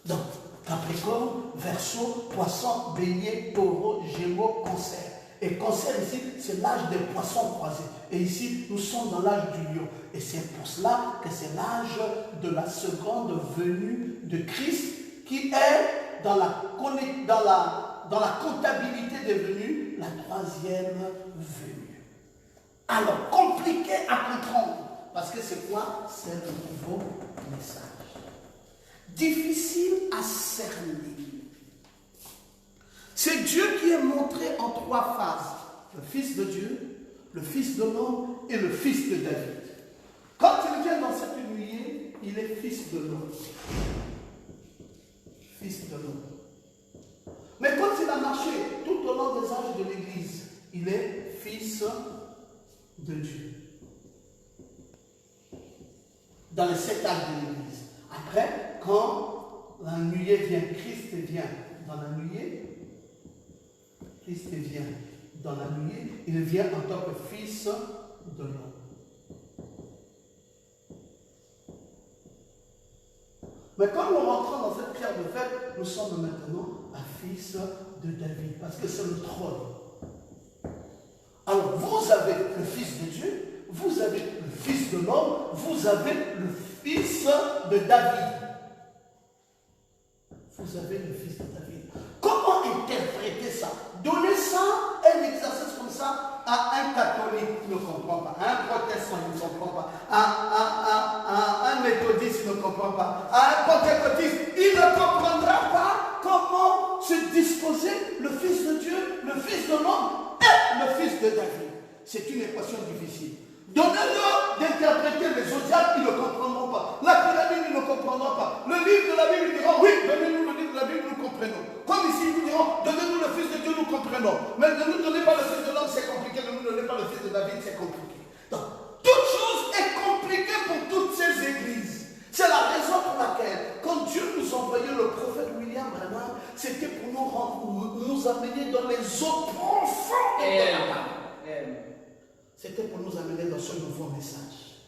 Donc, Capricorne, Verseau, Poisson, Bélier, Taureau, Gémeaux, Cancer. Et Cancer ici, c'est l'âge des poissons croisés. Et ici, nous sommes dans l'âge du lion. Et c'est pour cela que c'est l'âge de la seconde venue de Christ qui est dans la comptabilité des venues, la troisième venue. Alors, compliqué à comprendre. Parce que c'est quoi? C'est le nouveau message. Difficile à cerner. C'est Dieu qui est montré en trois phases. Le Fils de Dieu, le Fils de l'homme et le Fils de David. Quand il vient dans cette nuée, il est Fils de l'homme. Fils de l'homme. Mais quand il a marché tout au long des âges de l'Église, il est Fils de Dieu. Dans les 7 âges de l'Église. Après, quand la nuée vient, Christ vient dans la nuée, Christ vient dans la nuée, il vient en tant que Fils de l'homme. Mais quand nous rentrons dans cette pierre de fête, nous sommes maintenant un Fils de David, parce que c'est le trône. Alors, vous avez le Fils de Dieu, vous avez le Fils de l'homme, vous avez le Fils de David. Vous avez le Fils de David. Comment interpréter ça? Donner ça, un exercice comme ça, à un catholique, il ne comprend pas. À un protestant, il ne comprend pas. À un méthodiste, il ne comprend pas. À un pentecôtiste, il ne comprendra pas comment se disposer le Fils de Dieu, le Fils de l'homme et le Fils de David. C'est une équation difficile. Donnez-leur d'interpréter les zodiacs, ils ne comprendront pas. La pyramide, ils ne comprendront pas. Le livre de la Bible, ils diront, oui, donnez-nous le livre de la Bible, nous comprenons. Comme ici, ils vous diront, donnez-nous le Fils de Dieu, nous comprenons. Mais ne nous donnez pas le Fils de l'homme, c'est compliqué. Ne nous donnez pas le Fils de David, c'est compliqué. Donc, toute chose est compliquée pour toutes ces églises. C'est la raison pour laquelle, quand Dieu nous envoyait le prophète William Branham, c'était pour nous amener dans les eaux profondes de la Bible. C'était pour nous amener dans ce nouveau message.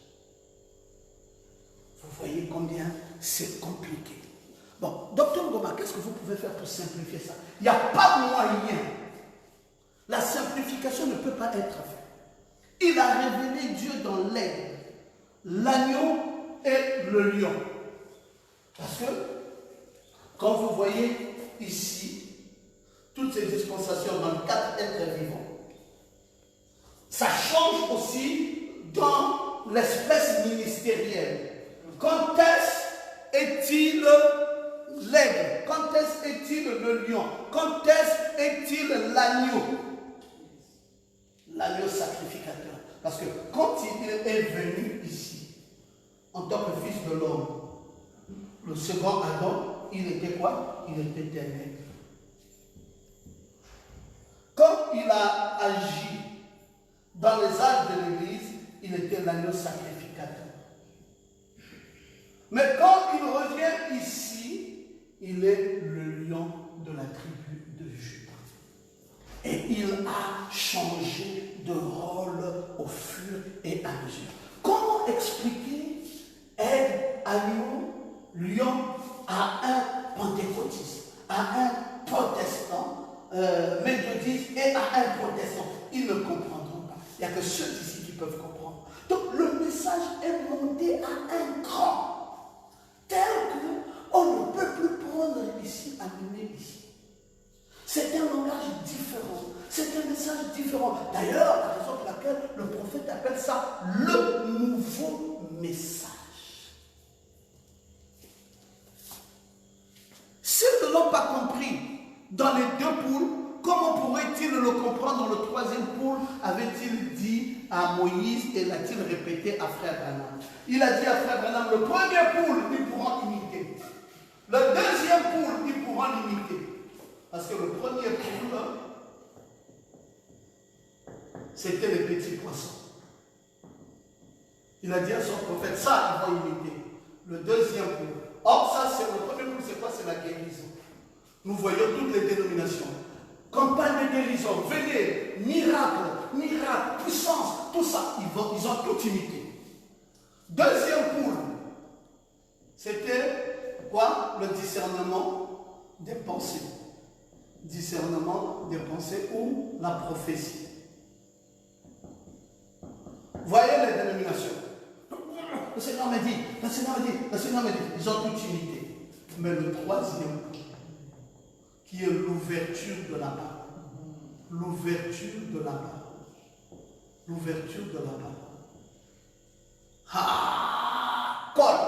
Vous voyez combien c'est compliqué. Bon, Docteur Goma, qu'est-ce que vous pouvez faire pour simplifier ça? Il n'y a pas de moyen. La simplification ne peut pas être faite. Il a révélé Dieu dans l'aigle, l'agneau et le lion. Parce que, quand vous voyez ici, toutes ces dispensations dans les 4 êtres vivants, ça change aussi dans l'espèce ministérielle. Quand est-il l'aigle? Quand est-il le lion? Quand est-il l'agneau? L'agneau sacrificateur. Parce que quand il est venu ici, en tant que fils de l'homme, le second Adam, il était quoi? Il était éternel. Quand il a agi dans les âges de l'Église, il était l'agneau sacrificateur. Mais quand il revient ici, il est le lion de la tribu de Juda. Et il a changé de rôle au fur et à mesure. Comment expliquer aigle, agneau, lion à un pentecôtiste, à un protestant, méthodiste et à un protestant? Ils ne comprendront pas. Il n'y a que ceux ici qui peuvent comprendre. Donc le message est monté à un cran, tel qu'on ne peut plus prendre ici, amener ici. C'est un langage différent, c'est un message différent. D'ailleurs, la raison pour laquelle le prophète appelle ça le nouveau message. S'ils ne l'ont pas compris dans les 2 poules, comment pourrait-il le comprendre dans le 3e poule? Avait-il dit à Moïse et l'a-t-il répété à Frère Branham? Il a dit à Frère Branham, le 1er poule, ils pourront imiter. Le 2e poule, ils pourront l'imiter. Parce que le 1er poule, c'était les petits poissons. Il a dit à son prophète, ça, ils vont imiter. Le 2e poule. Or, ça, c'est le 1er poule, c'est quoi? C'est la guérison. Nous voyons toutes les dénominations. Campagne de guérison, venez, miracle, puissance, tout ça, ils ont tout imité. 2e poule, c'était quoi? Le discernement des pensées. Discernement des pensées ou la prophétie. Voyez les dénominations. Le Seigneur m'a dit, ils ont tout imité. Mais le 3e point, qui est l'ouverture de la parole. L'ouverture de la parole. L'ouverture de la parole. Ah! Colle!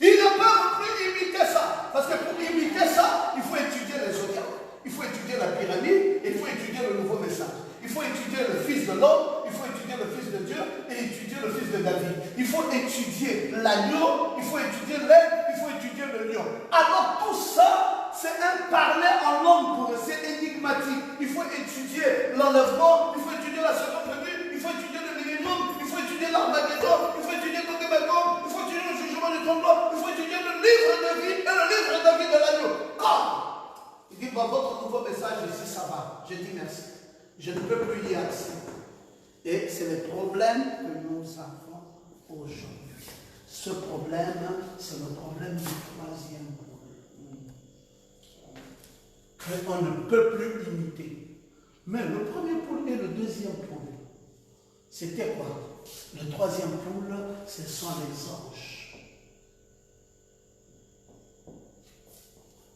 Ils ne peuvent plus imiter ça. Parce que pour imiter ça, il faut étudier les zodiacs, il faut étudier la pyramide, et il faut étudier le nouveau message. Il faut étudier le fils de l'homme, il faut étudier le fils de Dieu, et étudier le fils de David. Il faut étudier l'agneau, il faut étudier l'aigle, il faut étudier le lion. Alors tout ça, c'est un parler en langue pour eux, c'est énigmatique. Il faut étudier l'enlèvement, il faut étudier la seconde venue, il faut étudier le millénium, il faut étudier l'Armageddon, il faut étudier le Magog, il faut étudier le jugement du trône blanc, il faut étudier le livre de vie et le livre de vie de l'agneau. Comme il dit, bah, votre nouveau message ici, ça va. Je dis merci. Je ne peux plus y accéder. Et c'est le problème que nous avons aujourd'hui. Ce problème, c'est le problème du 3e pôle. On ne peut plus imiter. Mais le 1er pôle et le 2e pôle, c'était quoi? Le 3e pôle, ce sont les anges.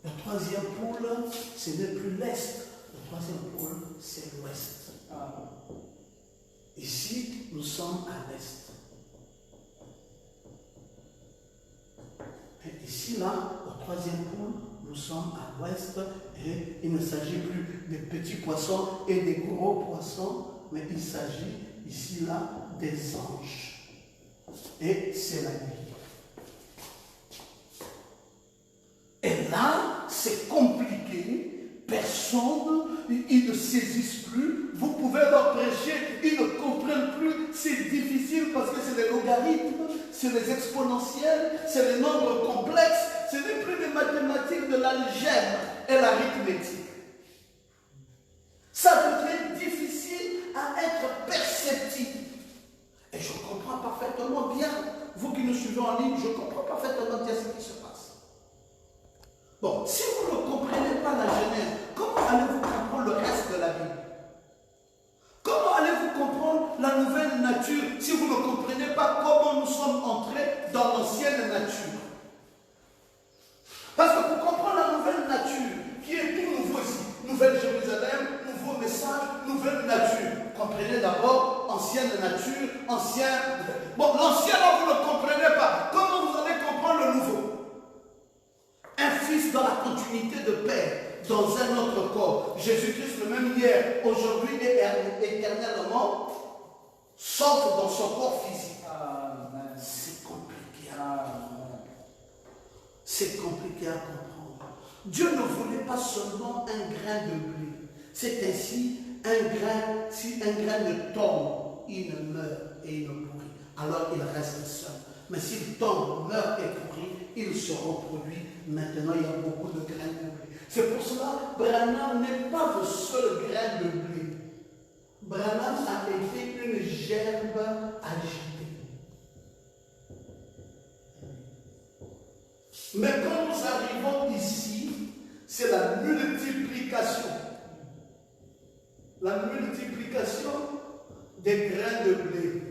Le 3e pôle, ce n'est plus l'Est. Le 3e pôle, c'est l'Ouest. Ici, nous sommes à l'Est. Et ici, là, au 3e pôle, nous sommes à l'Ouest. Et il ne s'agit plus des petits poissons et des gros poissons, mais il s'agit ici, là, des anges. Et c'est la nuit. Et là, c'est compliqué. Personne, ils ne saisissent plus. Vous pouvez leur prêcher, ils ne comprennent plus. C'est difficile parce que c'est les logarithmes, c'est les exponentiels, c'est les nombres complexes. Ce n'est plus les mathématiques de l'algèbre et l'arithmétique. Ça devient difficile à être perceptible. Et je comprends parfaitement bien, vous qui nous suivez en ligne, je comprends parfaitement bien ce qui se passe. Bon, si vous ne comprenez pas la Genèse, comment allez-vous comprendre le reste de la Bible? Comment allez-vous comprendre la dans l'ancienne nature. Parce que pour comprendre la nouvelle nature, qui est tout nouveau ici, Nouvelle Jérusalem, nouveau message, nouvelle nature. Comprenez d'abord ancienne nature, ancien. Bon, l'ancien, vous ne comprenez pas. Comment vous allez comprendre le nouveau? Un fils dans la continuité de père, dans un autre corps. Jésus-Christ, le même hier, aujourd'hui et éternellement, sauf dans son corps physique. C'est compliqué. C'est compliqué à comprendre. Dieu ne voulait pas seulement un grain de blé. C'est ainsi, si un grain de tombe, il ne meurt et il ne pourrit. Alors il reste seul. Mais s'il tombe, meurt et pourrit, il se reproduit. Maintenant, il y a beaucoup de grains de blé. C'est pour cela que Branham n'est pas le seul grain de blé. Branham a été une gerbe agitée. Mais quand nous arrivons ici, c'est la multiplication. La multiplication des grains de blé.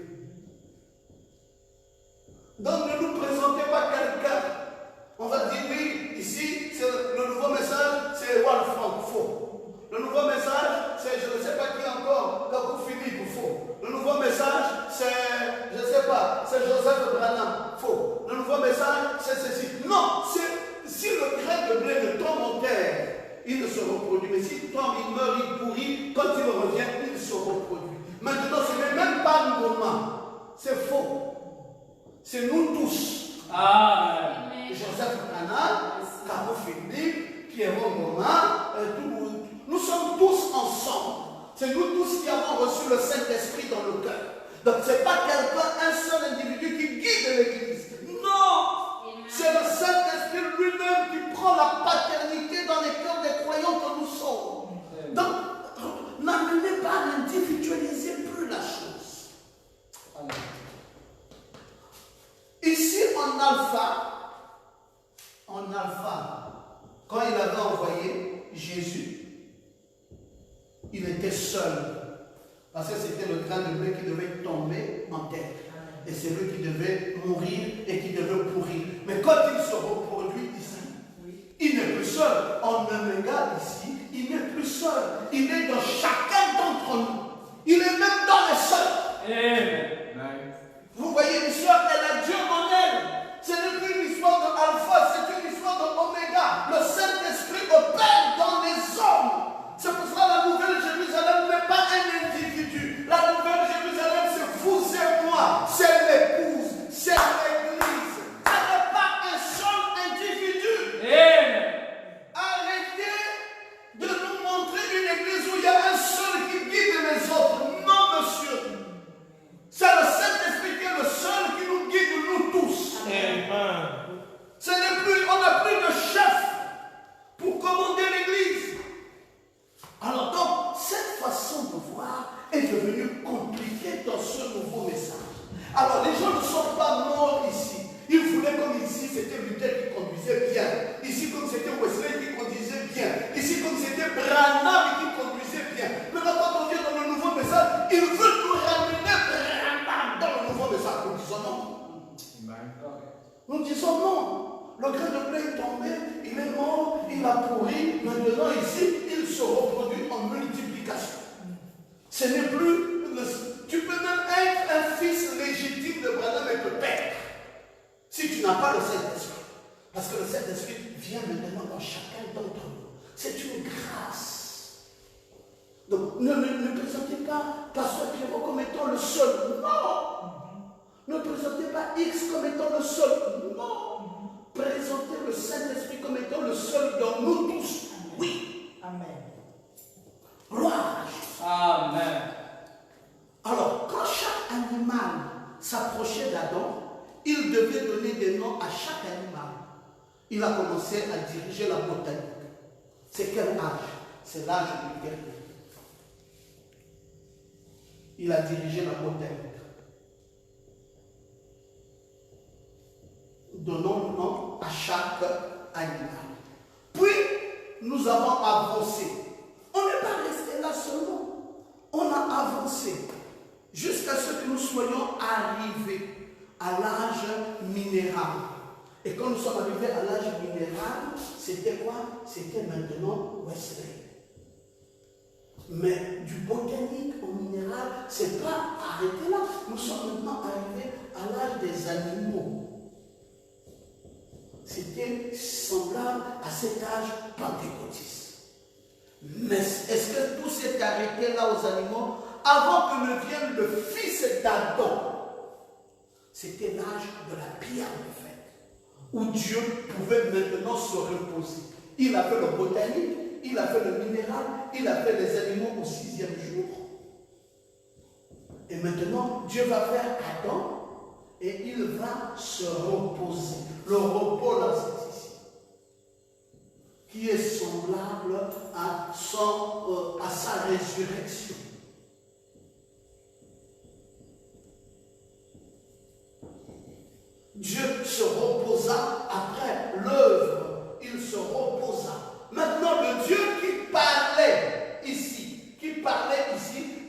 Donc ne nous présentez pas quelqu'un. On va dire oui, ici, c'est le nouveau message, c'est Wolfram, faux. Le nouveau message, c'est je ne sais pas qui encore, Kakou Philippe, faux. Le nouveau message, c'est, je ne sais pas, c'est Joseph Branham, faux. Le nouveau message, c'est ceci. Non, si le grain de blé ne tombe en terre, il ne se reproduit. Mais s'il tombe, il meurt, il pourrit, quand il revient, il se reproduit. Maintenant, ce n'est même pas un moment. C'est faux. C'est nous tous. Joseph Branham, Caro Philippe, Pierrot Goma, nous sommes tous ensemble. C'est nous tous qui avons reçu le Saint-Esprit dans le cœur. Donc ce n'est pas quelqu'un, un seul individu qui guide l'Église. Non! C'est le Saint-Esprit lui-même qui prend la paternité dans les cœurs des croyants que nous sommes. Donc, n'amenez pas à individualiser plus la chose. Ici, en alpha, quand il avait envoyé Jésus, il était seul. Parce que c'était le grain de blé qui devait tomber en terre. Et c'est lui qui devait mourir et qui devait pourrir. Mais quand il se reproduit ici, il n'est plus seul. En Oméga ici, il n'est plus seul. Il est dans chacun d'entre nous. Il est même dans les sœurs. Vous voyez, une sœur, elle a Dieu en elle. Ce n'est plus une histoire de alpha, c'est une histoire de oméga. Le Saint-Esprit opère dans les hommes. C'est pour cela que la Nouvelle Jérusalem n'est pas un individu. La Nouvelle Jérusalem, c'est vous et moi. C'est l'épouse, c'est l'Église. Ce n'est pas un seul individu. Arrêtez de nous montrer une Église où il y a un seul qui guide les autres. Non, monsieur. C'est le Saint-Esprit qui est le seul qui nous guide, nous tous. Ce n'est plus, on n'a plus de chef pour commander l'Église. Alors donc, cette façon de voir est devenue compliquée dans ce nouveau message. Alors les gens ne sont pas morts ici. Ils voulaient comme ici, c'était Luther qui conduisait bien. Ici comme c'était Wesley qui conduisait bien. Ici comme c'était Branham qui conduisait bien. Maintenant quand on vient dans le nouveau message, ils veulent nous ramener Branham dans le nouveau message. Nous disons non. Nous disons non. Le grain de blé est tombé, il est mort, il a pourri. Maintenant ici, il se reproduit en multiplication. Ce n'est plus... Tu peux même être un fils légitime de Branham et te perdre. Si tu n'as pas le Saint-Esprit. Parce que le Saint-Esprit vient maintenant dans chacun d'entre nous. C'est une grâce. Donc ne présentez pas Pasteur Pierrot comme étant le seul. Non. Ne présentez pas X comme étant le seul. Non. Présentez le Saint-Esprit comme étant le seul dans nous tous. Oui. Amen. Gloire. Amen. Alors, quand chaque animal s'approchait d'Adam, il devait donner des noms à chaque animal. Il a commencé à diriger la botanique. C'est quel âge? C'est l'âge du guerrier. Il a dirigé la botanique. Donnons le nom à chaque animal. Puis, nous avons avancé. On n'est pas resté là seulement. On a avancé jusqu'à ce que nous soyons arrivés à l'âge minéral. Et quand nous sommes arrivés à l'âge minéral, c'était quoi? C'était maintenant Wesley. Mais du botanique au minéral, c'est pas arrêté là. Nous sommes maintenant arrivés à l'âge des animaux. C'était semblable à cet âge pentecôtiste. Mais est-ce que tout s'est arrêté là aux animaux? Avant que ne vienne le fils d'Adam, c'était l'âge de la pierre de fête, où Dieu pouvait maintenant se reposer. Il a fait le botanique, il a fait le minéral, il a fait les animaux au 6e jour. Et maintenant, Dieu va faire Adam et il va se reposer. Le repos là, c'est ici. Qui est semblable à sa résurrection. Dieu se reposa après l'œuvre, il se reposa. Maintenant, le Dieu qui parlait ici,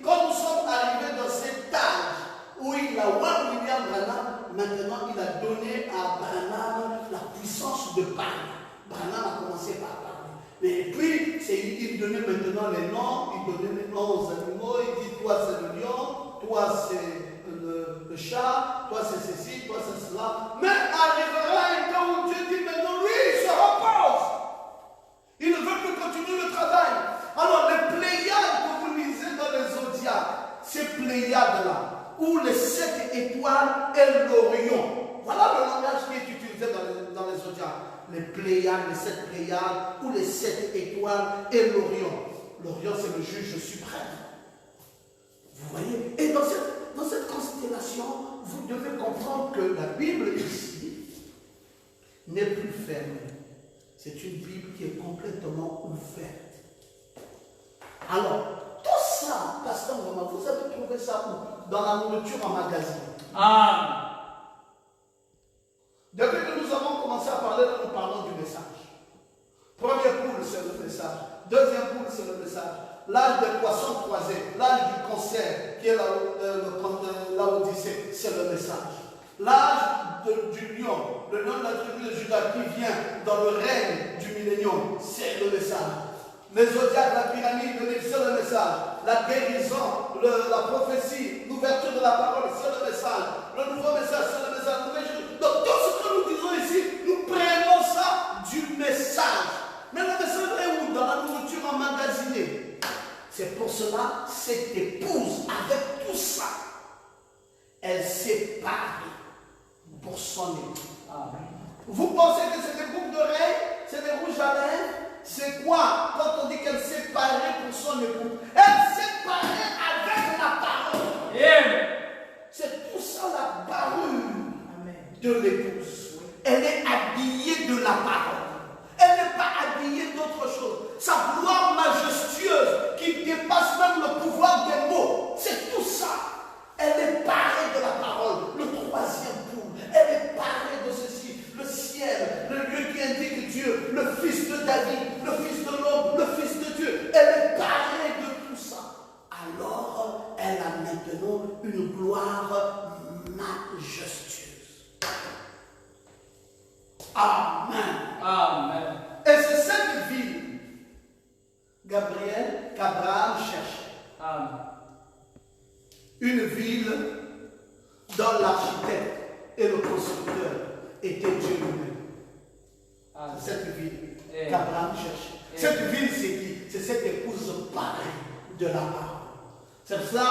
quand nous sommes arrivés dans cet âge où il a William Branham, maintenant il a donné à Branham la puissance de parler. Branham a commencé par parler. Mais puis, il donnait maintenant les noms, il donnait les noms aux animaux, il dit toi c'est le lion, toi c'est le chat, toi c'est ceci, toi c'est cela. Mais arrivera un temps où Dieu dit maintenant lui il se repose. Il ne veut plus continuer le travail. Alors les Pléiades que vous lisez dans les zodiaques, ces Pléiades-là, où les 7 étoiles et l'Orion, voilà le langage qui est utilisé dans les zodiaques. Les Pléiades, les 7 Pléiades, ou les 7 étoiles et l'Orion. L'Orion c'est le juge suprême. Vous voyez? Et dans cette constellation, vous devez comprendre que la Bible ici n'est plus fermée. C'est une Bible qui est complètement ouverte. Alors, tout ça, Pasteur Vraiment, vous avez trouvé ça où? Dans la nourriture en magasin. Depuis que nous avons commencé à parler, nous parlons du message. Première poule, c'est le message. Deuxième poule, c'est le message. L'âge des poissons croisés, l'âge du concert, qui est l'Odyssée, c'est le message. L'âge du lion, le lion de la tribu de Juda qui vient dans le règne du millénium, c'est le message. Les zodiaques, la pyramide, c'est le message. La guérison, la prophétie, l'ouverture de la parole, c'est le message. Le nouveau message, c'est le message. Donc tout ce que nous disons ici, nous prenons ça du message. Mais le message est où? Dans la nourriture emmagasinée. C'est pour cela, cette épouse, avec tout ça, elle s'est parée pour son époux. Vous pensez que c'est des boucles d'oreilles? C'est des rouges à lèvres? C'est quoi quand on dit qu'elle s'est parée pour son époux? Elle s'est parée avec la parole. C'est tout ça la parure de l'épouse. Elle est habillée de la parole. Elle n'est pas habillée d'autre chose. Sa gloire majestueuse qui dépasse même le pouvoir des mots. C'est tout ça. Elle est parée de la parole. Le troisième poule. Elle est parée de ceci. Le ciel, le lieu qui indique Dieu, le fils de David, le fils de l'homme, le fils de Dieu. Elle est parée de tout ça. Alors, elle a maintenant une gloire majestueuse. Amen. Amen. Et c'est cette ville, Gabriel, qu'Abraham cherchait. Amen. Une ville dont l'architecte et le constructeur étaient Dieu lui-même. C'est cette ville qu'Abraham cherchait. Cette ville, c'est qui? C'est cette épouse parée de la parole. C'est pour ça,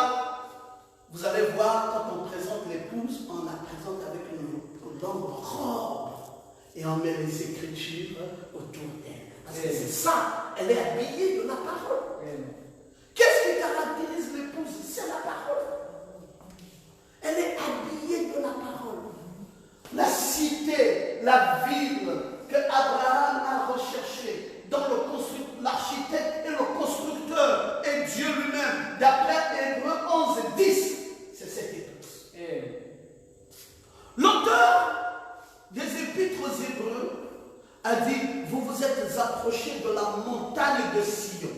vous allez voir, quand on présente l'épouse, on la présente avec une longue robe. Et on met les écritures autour d'elle. Parce que c'est ça, elle est habillée de la parole. Qu'est-ce qui caractérise l'épouse? C'est la parole. Elle est habillée de la parole. La cité, la ville que Abraham a recherchée, dont l'architecte et le constructeur est Dieu lui-même, d'après Hébreux 11, 10, c'est cette épouse. L'auteur des épîtres aux Hébreux a dit, vous vous êtes approchés de la montagne de Sion.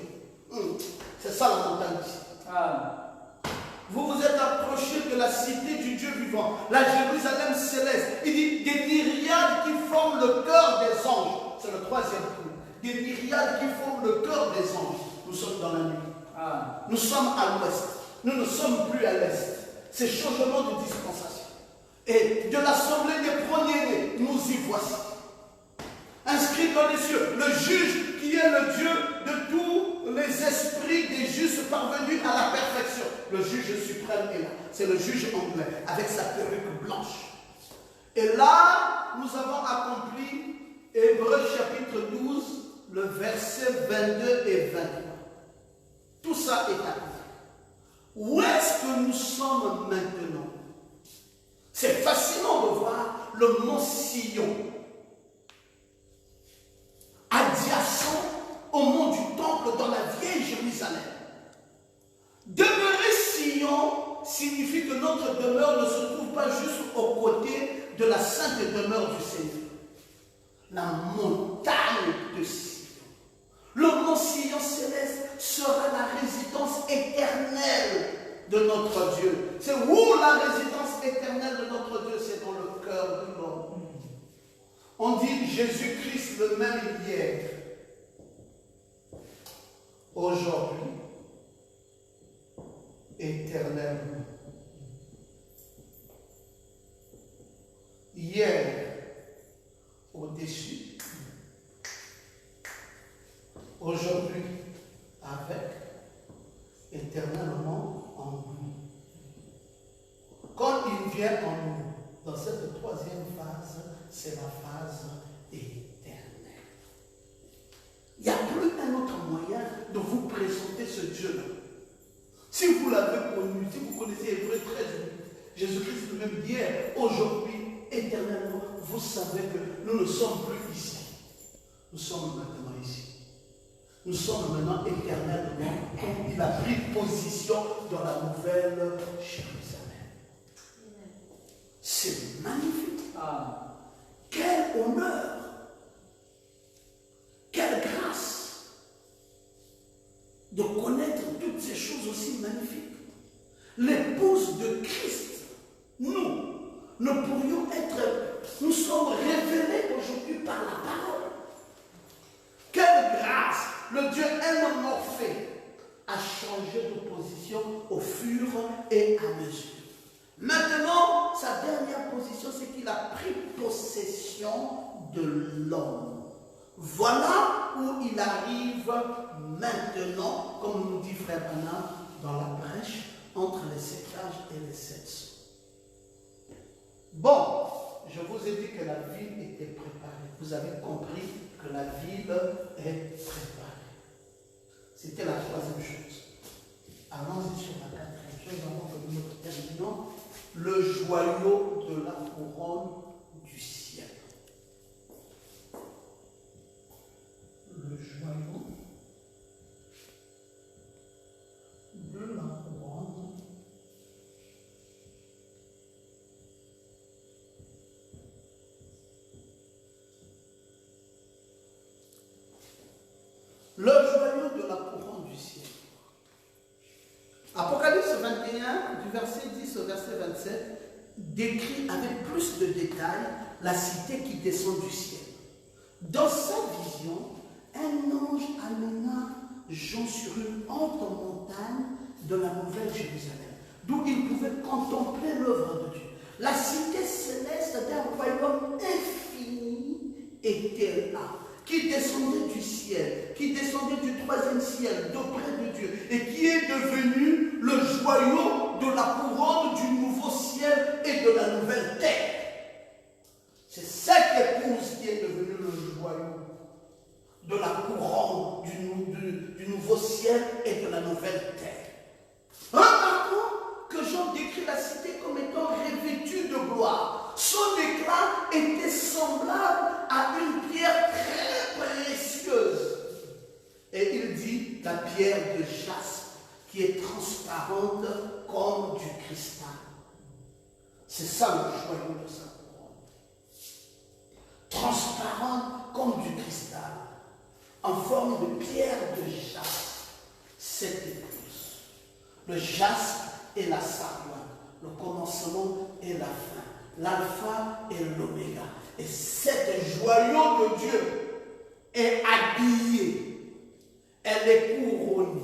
C'est ça la montagne de Sion. vous vous êtes approchés de la cité du Dieu vivant, la Jérusalem céleste. Il dit des myriades qui forment le cœur des anges. C'est le troisième coup. Des myriades qui forment le cœur des anges. Nous sommes dans la nuit. Nous sommes à l'ouest. Nous ne sommes plus à l'est. C'est changement de dispensation. Et de l'assemblée des premiers-nés, nous y voici. Inscrit dans les cieux, le juge qui est le Dieu de tous les esprits des justes parvenus à la perfection. Le juge suprême est là. C'est le juge anglais avec sa perruque blanche. Et là, nous avons accompli Hébreux chapitre 12, le verset 22 et 23. Tout ça est accompli. Où est-ce que nous sommes maintenant? C'est fascinant de voir le mont Sion, adjacent au mont du Temple dans la vieille Jérusalem. Demeurer Sion signifie que notre demeure ne se trouve pas juste aux côtés de la sainte demeure du Seigneur. La montagne de Sion. Le mont Sion céleste sera la résidence éternelle de notre Dieu. C'est où la résidence éternelle de notre Dieu? C'est dans le cœur de l'homme. On dit Jésus-Christ le même hier, aujourd'hui, éternellement. Hier, au-dessus, aujourd'hui, avec, éternellement en nous. Quand il vient en nous, dans cette troisième phase, c'est la phase éternelle. Il n'y a plus un autre moyen de vous présenter ce Dieu-là. Si vous l'avez connu, si vous connaissez Hébreux 13, Jésus-Christ le même hier, aujourd'hui, éternellement, vous savez que nous ne sommes plus ici. Nous sommes maintenant ici. Nous sommes maintenant éternellement, comme il a pris position dans la nouvelle Jérusalem. C'est magnifique. Quel honneur, quelle grâce de connaître toutes ces choses aussi magnifiques. L'épouse de Christ, nous ne pourrions être, nous sommes révélés aujourd'hui par la parole. Quelle grâce! Le Dieu énormorphé a changé de position au fur et à mesure. Maintenant, sa dernière position, c'est qu'il a pris possession de l'homme. Voilà où il arrive maintenant, comme nous dit Frère Branham, dans la brèche entre les 7 âges et les 7 sceaux. Bon, je vous ai dit que la ville était préparée. Vous avez compris que la ville est préparée. C'était la troisième chose. Allons-y sur la quatrième chose avant que nous terminons. Le joyau de la couronne du ciel. Le joyau de la couronne le joyau de la couronne du ciel. Apocalypse 21, du verset 10 au verset 27, décrit avec plus de détails la cité qui descend du ciel. Dans sa vision, un ange amena Jean sur une haute montagne de la Nouvelle Jérusalem, d'où il pouvait contempler l'œuvre de Dieu. La cité céleste d'un royaume infini était là, qui descendait du ciel, qui descendait du troisième ciel, d'auprès de Dieu, et qui est devenu le joyau de la couronne du nouveau ciel et de la nouvelle terre. C'est cette épouse qui est devenue le joyau de la couronne du nouveau ciel et de la nouvelle terre. Remarquons que Jean décrit la cité comme étant revêtue de gloire. Son éclat était semblable à une pierre très précieuse. Et il dit la pierre de jaspe qui est transparente comme du cristal. C'est ça le joyau de sa couronne. Transparente comme du cristal, en forme de pierre de jaspe. Cette épouse. Le jaspe et la Sarioine, le commencement et la fin, l'alpha et l'oméga. Et cette joyau de Dieu est habillée, elle est couronnée.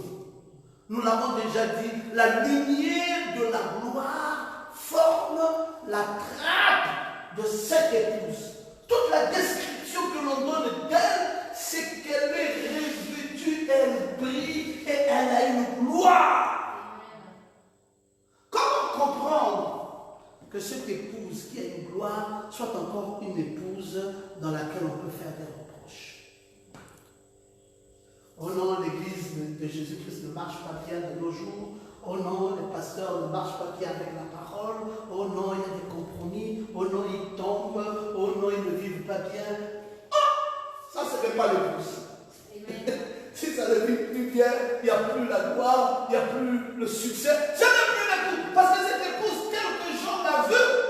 Nous l'avons déjà dit, la lignée de la gloire forme la trappe de cette épouse. Toute la description que l'on donne d'elle, c'est qu'elle est revêtue, elle brille et elle a une gloire. Comment comprendre que cette épouse qui a une gloire soit encore une épouse dans laquelle on peut faire des reproches? Oh non, l'église de Jésus-Christ ne marche pas bien de nos jours. Oh non, les pasteurs ne marchent pas bien avec la parole. Oh non, il y a des compromis. Oh non, ils tombent. Oh non, ils ne vivent pas bien. Oh, ça, ce n'est pas l'épouse. Si ça ne vit plus bien, il n'y a plus la gloire, il n'y a plus le succès. Ce n'est plus l'épouse. Parce que cette épouse, quelques gens la veulent.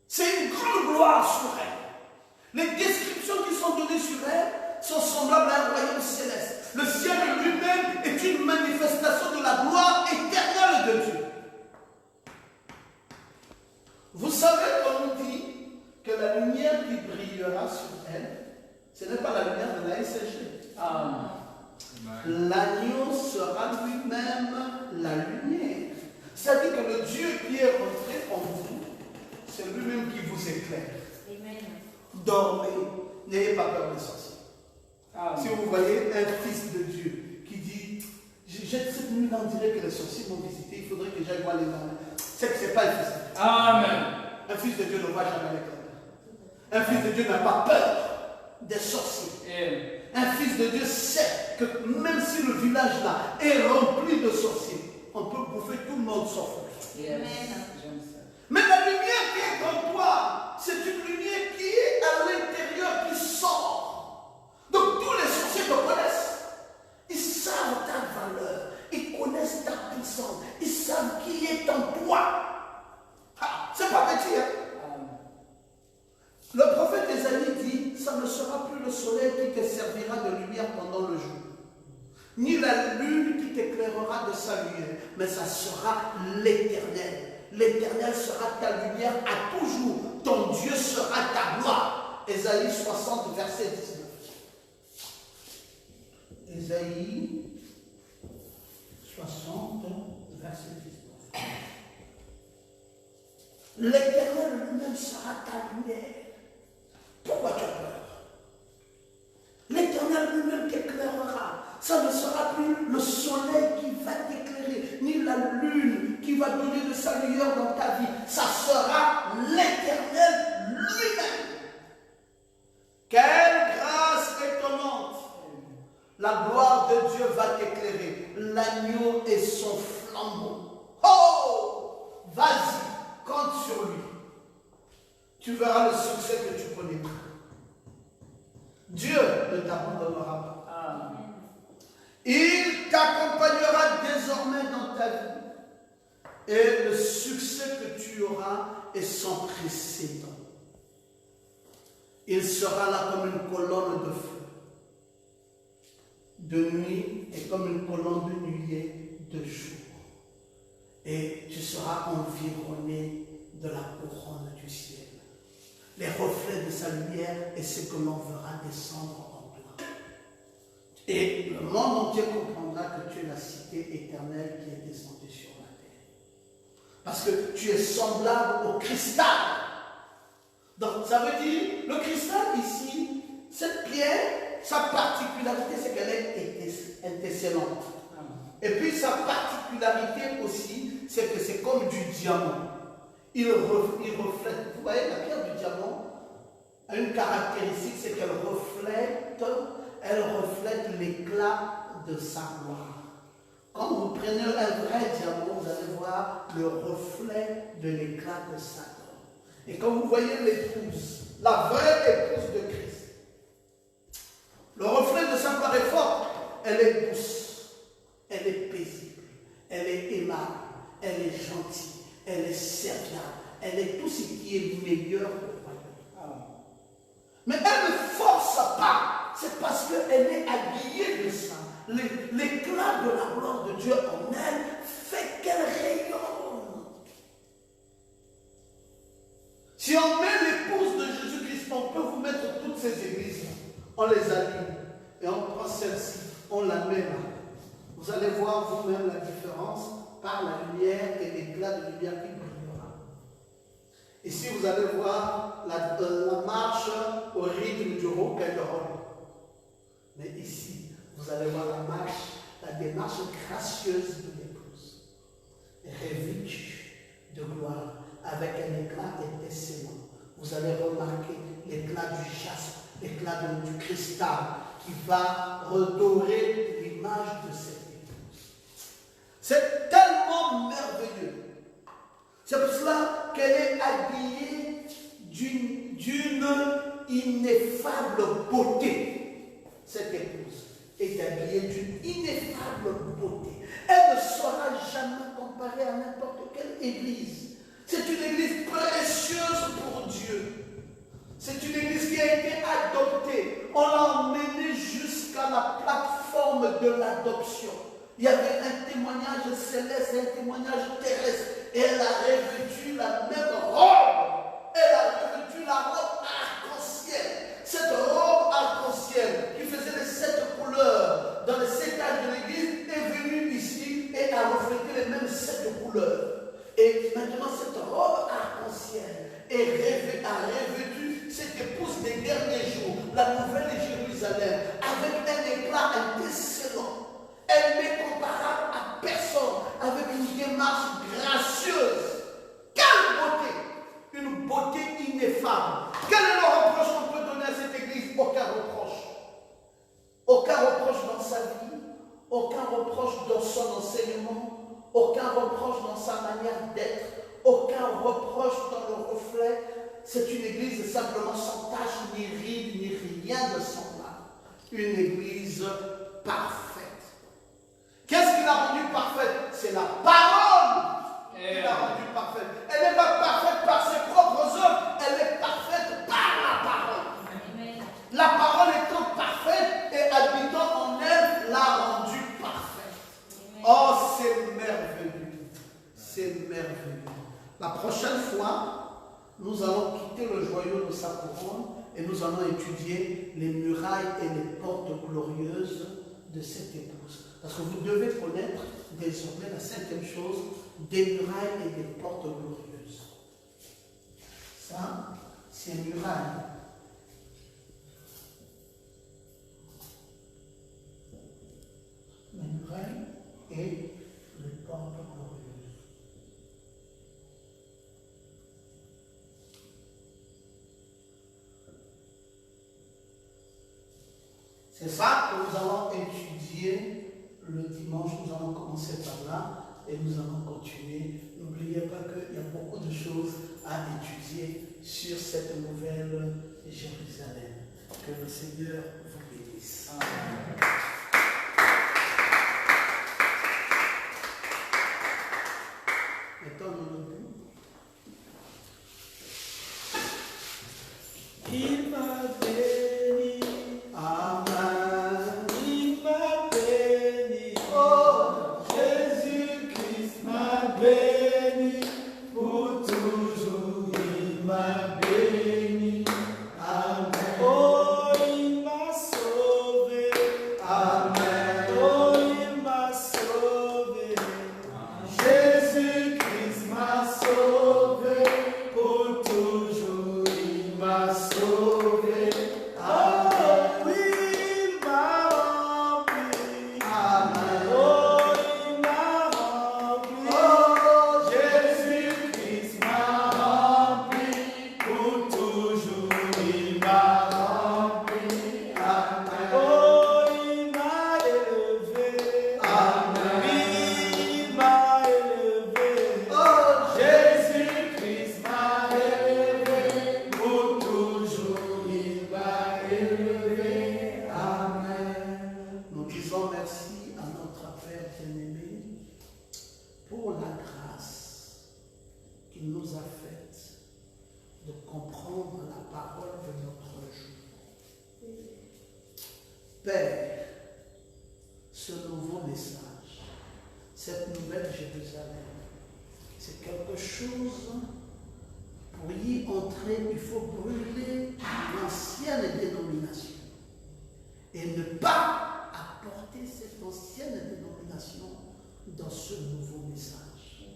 C'est une grande gloire sur elle. Les descriptions qui sont données sur elle sont semblables à un royaume céleste. Le ciel lui-même est une manifestation de la gloire éternelle de Dieu. Vous savez qu'on nous dit que la lumière qui brillera sur elle, ce n'est pas la lumière de la SG. L'agneau sera lui-même la lumière. C'est-à-dire que le Dieu qui est rentré en vous, c'est lui-même qui vous éclaire. Amen. Dormez, n'ayez pas peur des sorciers. Si vous voyez un fils de Dieu qui dit, cette nuit on dirait que les sorciers m'ont visité, il faudrait que j'aille voir les hommes. C'est que ce n'est pas un fils de Dieu. Amen. Un fils de Dieu ne voit jamais les ténèbres. Un fils de Dieu n'a pas peur des sorciers. Un fils de Dieu sait que même si le village là est rempli de sorciers, on peut bouffer tout le monde sauf lui. Mais la lumière qui est en toi, c'est une lumière qui est à l'intérieur, qui sort. Donc tous les sorciers te connaissent. Ils savent ta valeur. Ils connaissent ta puissance. Ils savent qui est en toi. C'est pas petit, hein? Le prophète Ésaïe dit, ça ne sera plus le soleil qui te servira de lumière pendant le jour, ni la lune qui t'éclairera de sa lumière, mais ça sera l'Éternel. L'Éternel sera ta lumière à toujours. Ton Dieu sera ta gloire. Ésaïe 60, verset 19. Ésaïe 60, verset 19. L'Éternel lui-même sera ta lumière. Pourquoi tu as peur? L'Éternel lui-même t'éclairera. Ça ne sera plus le soleil qui va t'éclairer, ni la lune qui va donner de sa lumière dans ta vie. Ça sera l'Éternel lui-même. Quelle grâce étonnante! La gloire de Dieu va t'éclairer. L'agneau et son flambeau. Oh! Vas-y, compte sur lui. Tu verras le succès que tu connaîtras. Dieu ne t'abandonnera pas. Il t'accompagnera désormais dans ta vie. Et le succès que tu auras est sans précédent. Il sera là comme une colonne de feu. De nuit et comme une colonne de nuée de jour. Et tu seras environné de la couronne du ciel. Les reflets de sa lumière est ce que l'on verra descendre en plein. Et le monde entier comprendra que tu es la cité éternelle qui est descendue sur la terre. Parce que tu es semblable au cristal. Donc ça veut dire, le cristal ici, cette pierre, sa particularité c'est qu'elle est étincelante. Et puis sa particularité aussi, c'est que c'est comme du diamant. Il reflète, vous voyez, la pierre du diamant a une caractéristique, c'est qu'elle reflète l'éclat de sa gloire. Quand vous prenez un vrai diamant, vous allez voir le reflet de l'éclat de sa gloire. Et quand vous voyez l'épouse, la vraie épouse de Christ, le reflet de sa gloire est fort. Elle est douce, elle est paisible, elle est aimable, elle est gentille. Elle est serviable, elle est tout ce qui est meilleur au royaume. Mais elle ne force pas, c'est parce qu'elle est habillée de ça. L'éclat de la gloire de Dieu en elle fait qu'elle on les allume et on prend celle-ci, on la met là. Vous allez voir vous-même la différence par la lumière et l'éclat de lumière qui brillera. Ici, vous allez voir la marche au rythme du rock'n'roll. Mais ici, vous allez voir la démarche gracieuse de l'épouse, revêtue de gloire, avec un éclat étincelant. Vous allez remarquer l'éclat du jaspe, l'éclat du cristal qui va redorer l'image de cette épouse. C'est tellement merveilleux. C'est pour cela qu'elle est habillée d'une ineffable beauté. Cette épouse est habillée d'une ineffable beauté. Elle ne sera jamais comparée à n'importe quelle église. C'est une église précieuse pour Dieu. C'est une église qui a été adoptée. On l'a emmenée jusqu'à la plateforme de l'adoption. Il y avait un témoignage céleste et un témoignage terrestre. Et elle a revêtu la même robe. Elle a revêtu la robe arc-en-ciel. Cette robe arc-en-ciel qui faisait les 7 couleurs dans les 7 âges de l'église est venue ici et a reflété les mêmes 7 couleurs. Et maintenant cette robe arc-en-ciel a revêtu cette épouse des derniers jours, la nouvelle Jérusalem, avec un éclat étincelant. Elle n'est comparable à personne, avec une démarche gracieuse. Quelle beauté! Une beauté ineffable. Quel est le reproche qu'on peut donner à cette église? Aucun reproche. Aucun reproche dans sa vie, aucun reproche dans son enseignement, aucun reproche dans sa manière d'être, aucun reproche dans le reflet. C'est une église simplement sans tache, ni ride, ni rien de semblable. Une église parfaite. Qu'est-ce qui l'a rendue parfaite? C'est la parole qui l'a rendue parfaite. Elle n'est pas parfaite par ses propres œuvres, elle est parfaite par la parole. Amen. La parole étant parfaite et habitant en elle, l'a rendue parfaite. Amen. Oh, c'est merveilleux. C'est merveilleux. La prochaine fois, nous allons quitter le joyau de sa couronne et nous allons étudier les murailles et les portes glorieuses de cette épouse. Parce que vous devez connaître désormais la 5e chose, des murailles et des portes glorieuses. Ça, c'est murailles. Les murailles et les portes glorieuses. C'est ça que nous allons étudier le dimanche. Nous allons commencer par là et nous allons continuer. N'oubliez pas qu'il y a beaucoup de choses à étudier sur cette nouvelle Jérusalem. Que le Seigneur vous bénisse. Amen. Mettons-nous debout. Il m'a béni. Amen. Il m'a béni. Oh, Jésus-Christ m'a béni. Pour toujours, il m'a béni. Amen. Oh, il m'a sauvé. Amen. Oh, il m'a sauvé. Jésus-Christ m'a sauvé. Pour toujours, il m'a sauvé. Oh, oui, il m'a rempli. Amen. Oh, il m'a rempli. Oh, Jésus-Christ m'a rempli. Pour toujours, il m'a rempli. Amen. Oh, il m'a élevé. Amen. Oui, il m'a élevé. Oh, Jésus-Christ m'a élevé. Pour toujours, il m'a élevé. Amen. Nous disons merci à notre Père bien-aimé pour la grâce qu'il nous a faite de comprendre la parole de notre jour. Père, ce nouveau message, cette nouvelle Jérusalem, c'est quelque chose, pour y entrer, il faut brûler l'ancienne dénomination. et ne pas apporter cette ancienne dénomination dans ce nouveau message.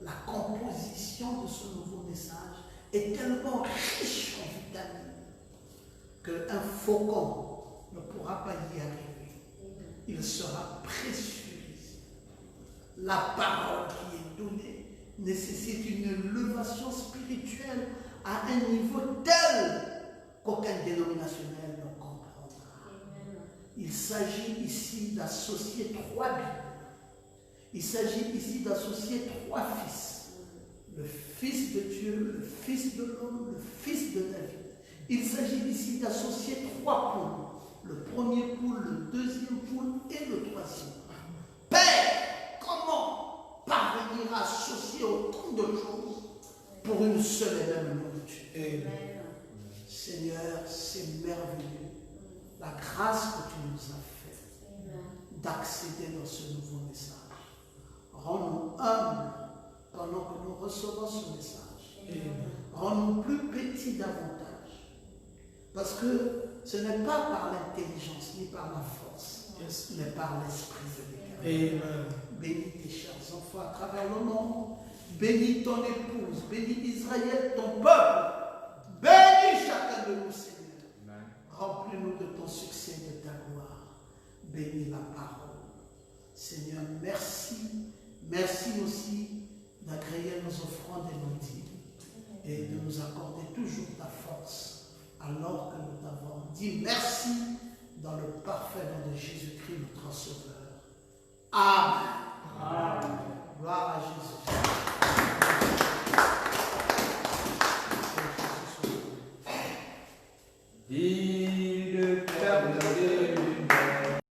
La composition de ce nouveau message est tellement riche en vitamines qu'un faucon ne pourra pas y arriver. Il sera pressurisé. La parole qui est donnée nécessite une élevation spirituelle à un niveau tel qu'aucun dénominationnel ne comprendra. Il s'agit ici d'associer 3 Bibles. Il s'agit ici d'associer 3 fils. Le Fils de Dieu, le Fils de l'homme, le Fils de David. Il s'agit ici d'associer 3 poules. Le premier poule, le deuxième poule et le troisième. Père, comment parvenir à associer autant de choses pour une seule et même nourriture? Seigneur, c'est merveilleux. La grâce que tu nous as faite d'accéder dans ce nouveau message. Rends-nous humbles pendant que nous recevons ce message. Rends-nous plus petits davantage. Parce que ce n'est pas par l'intelligence ni par la force, mais par l'Esprit de Dieu. Bénis tes chers enfants à travers le monde. Bénis ton épouse. Bénis Israël, ton peuple. Bénis chacun de nous, Seigneur. Remplis-nous de ton succès et de ta gloire. Bénis la parole. Seigneur, merci. Merci aussi d'agréer nos offrandes et nos dîmes et de nous accorder toujours ta force alors que nous t'avons dit merci dans le parfait nom de Jésus-Christ, notre Sauveur. Amen. Amen. Gloire à Jésus. Vive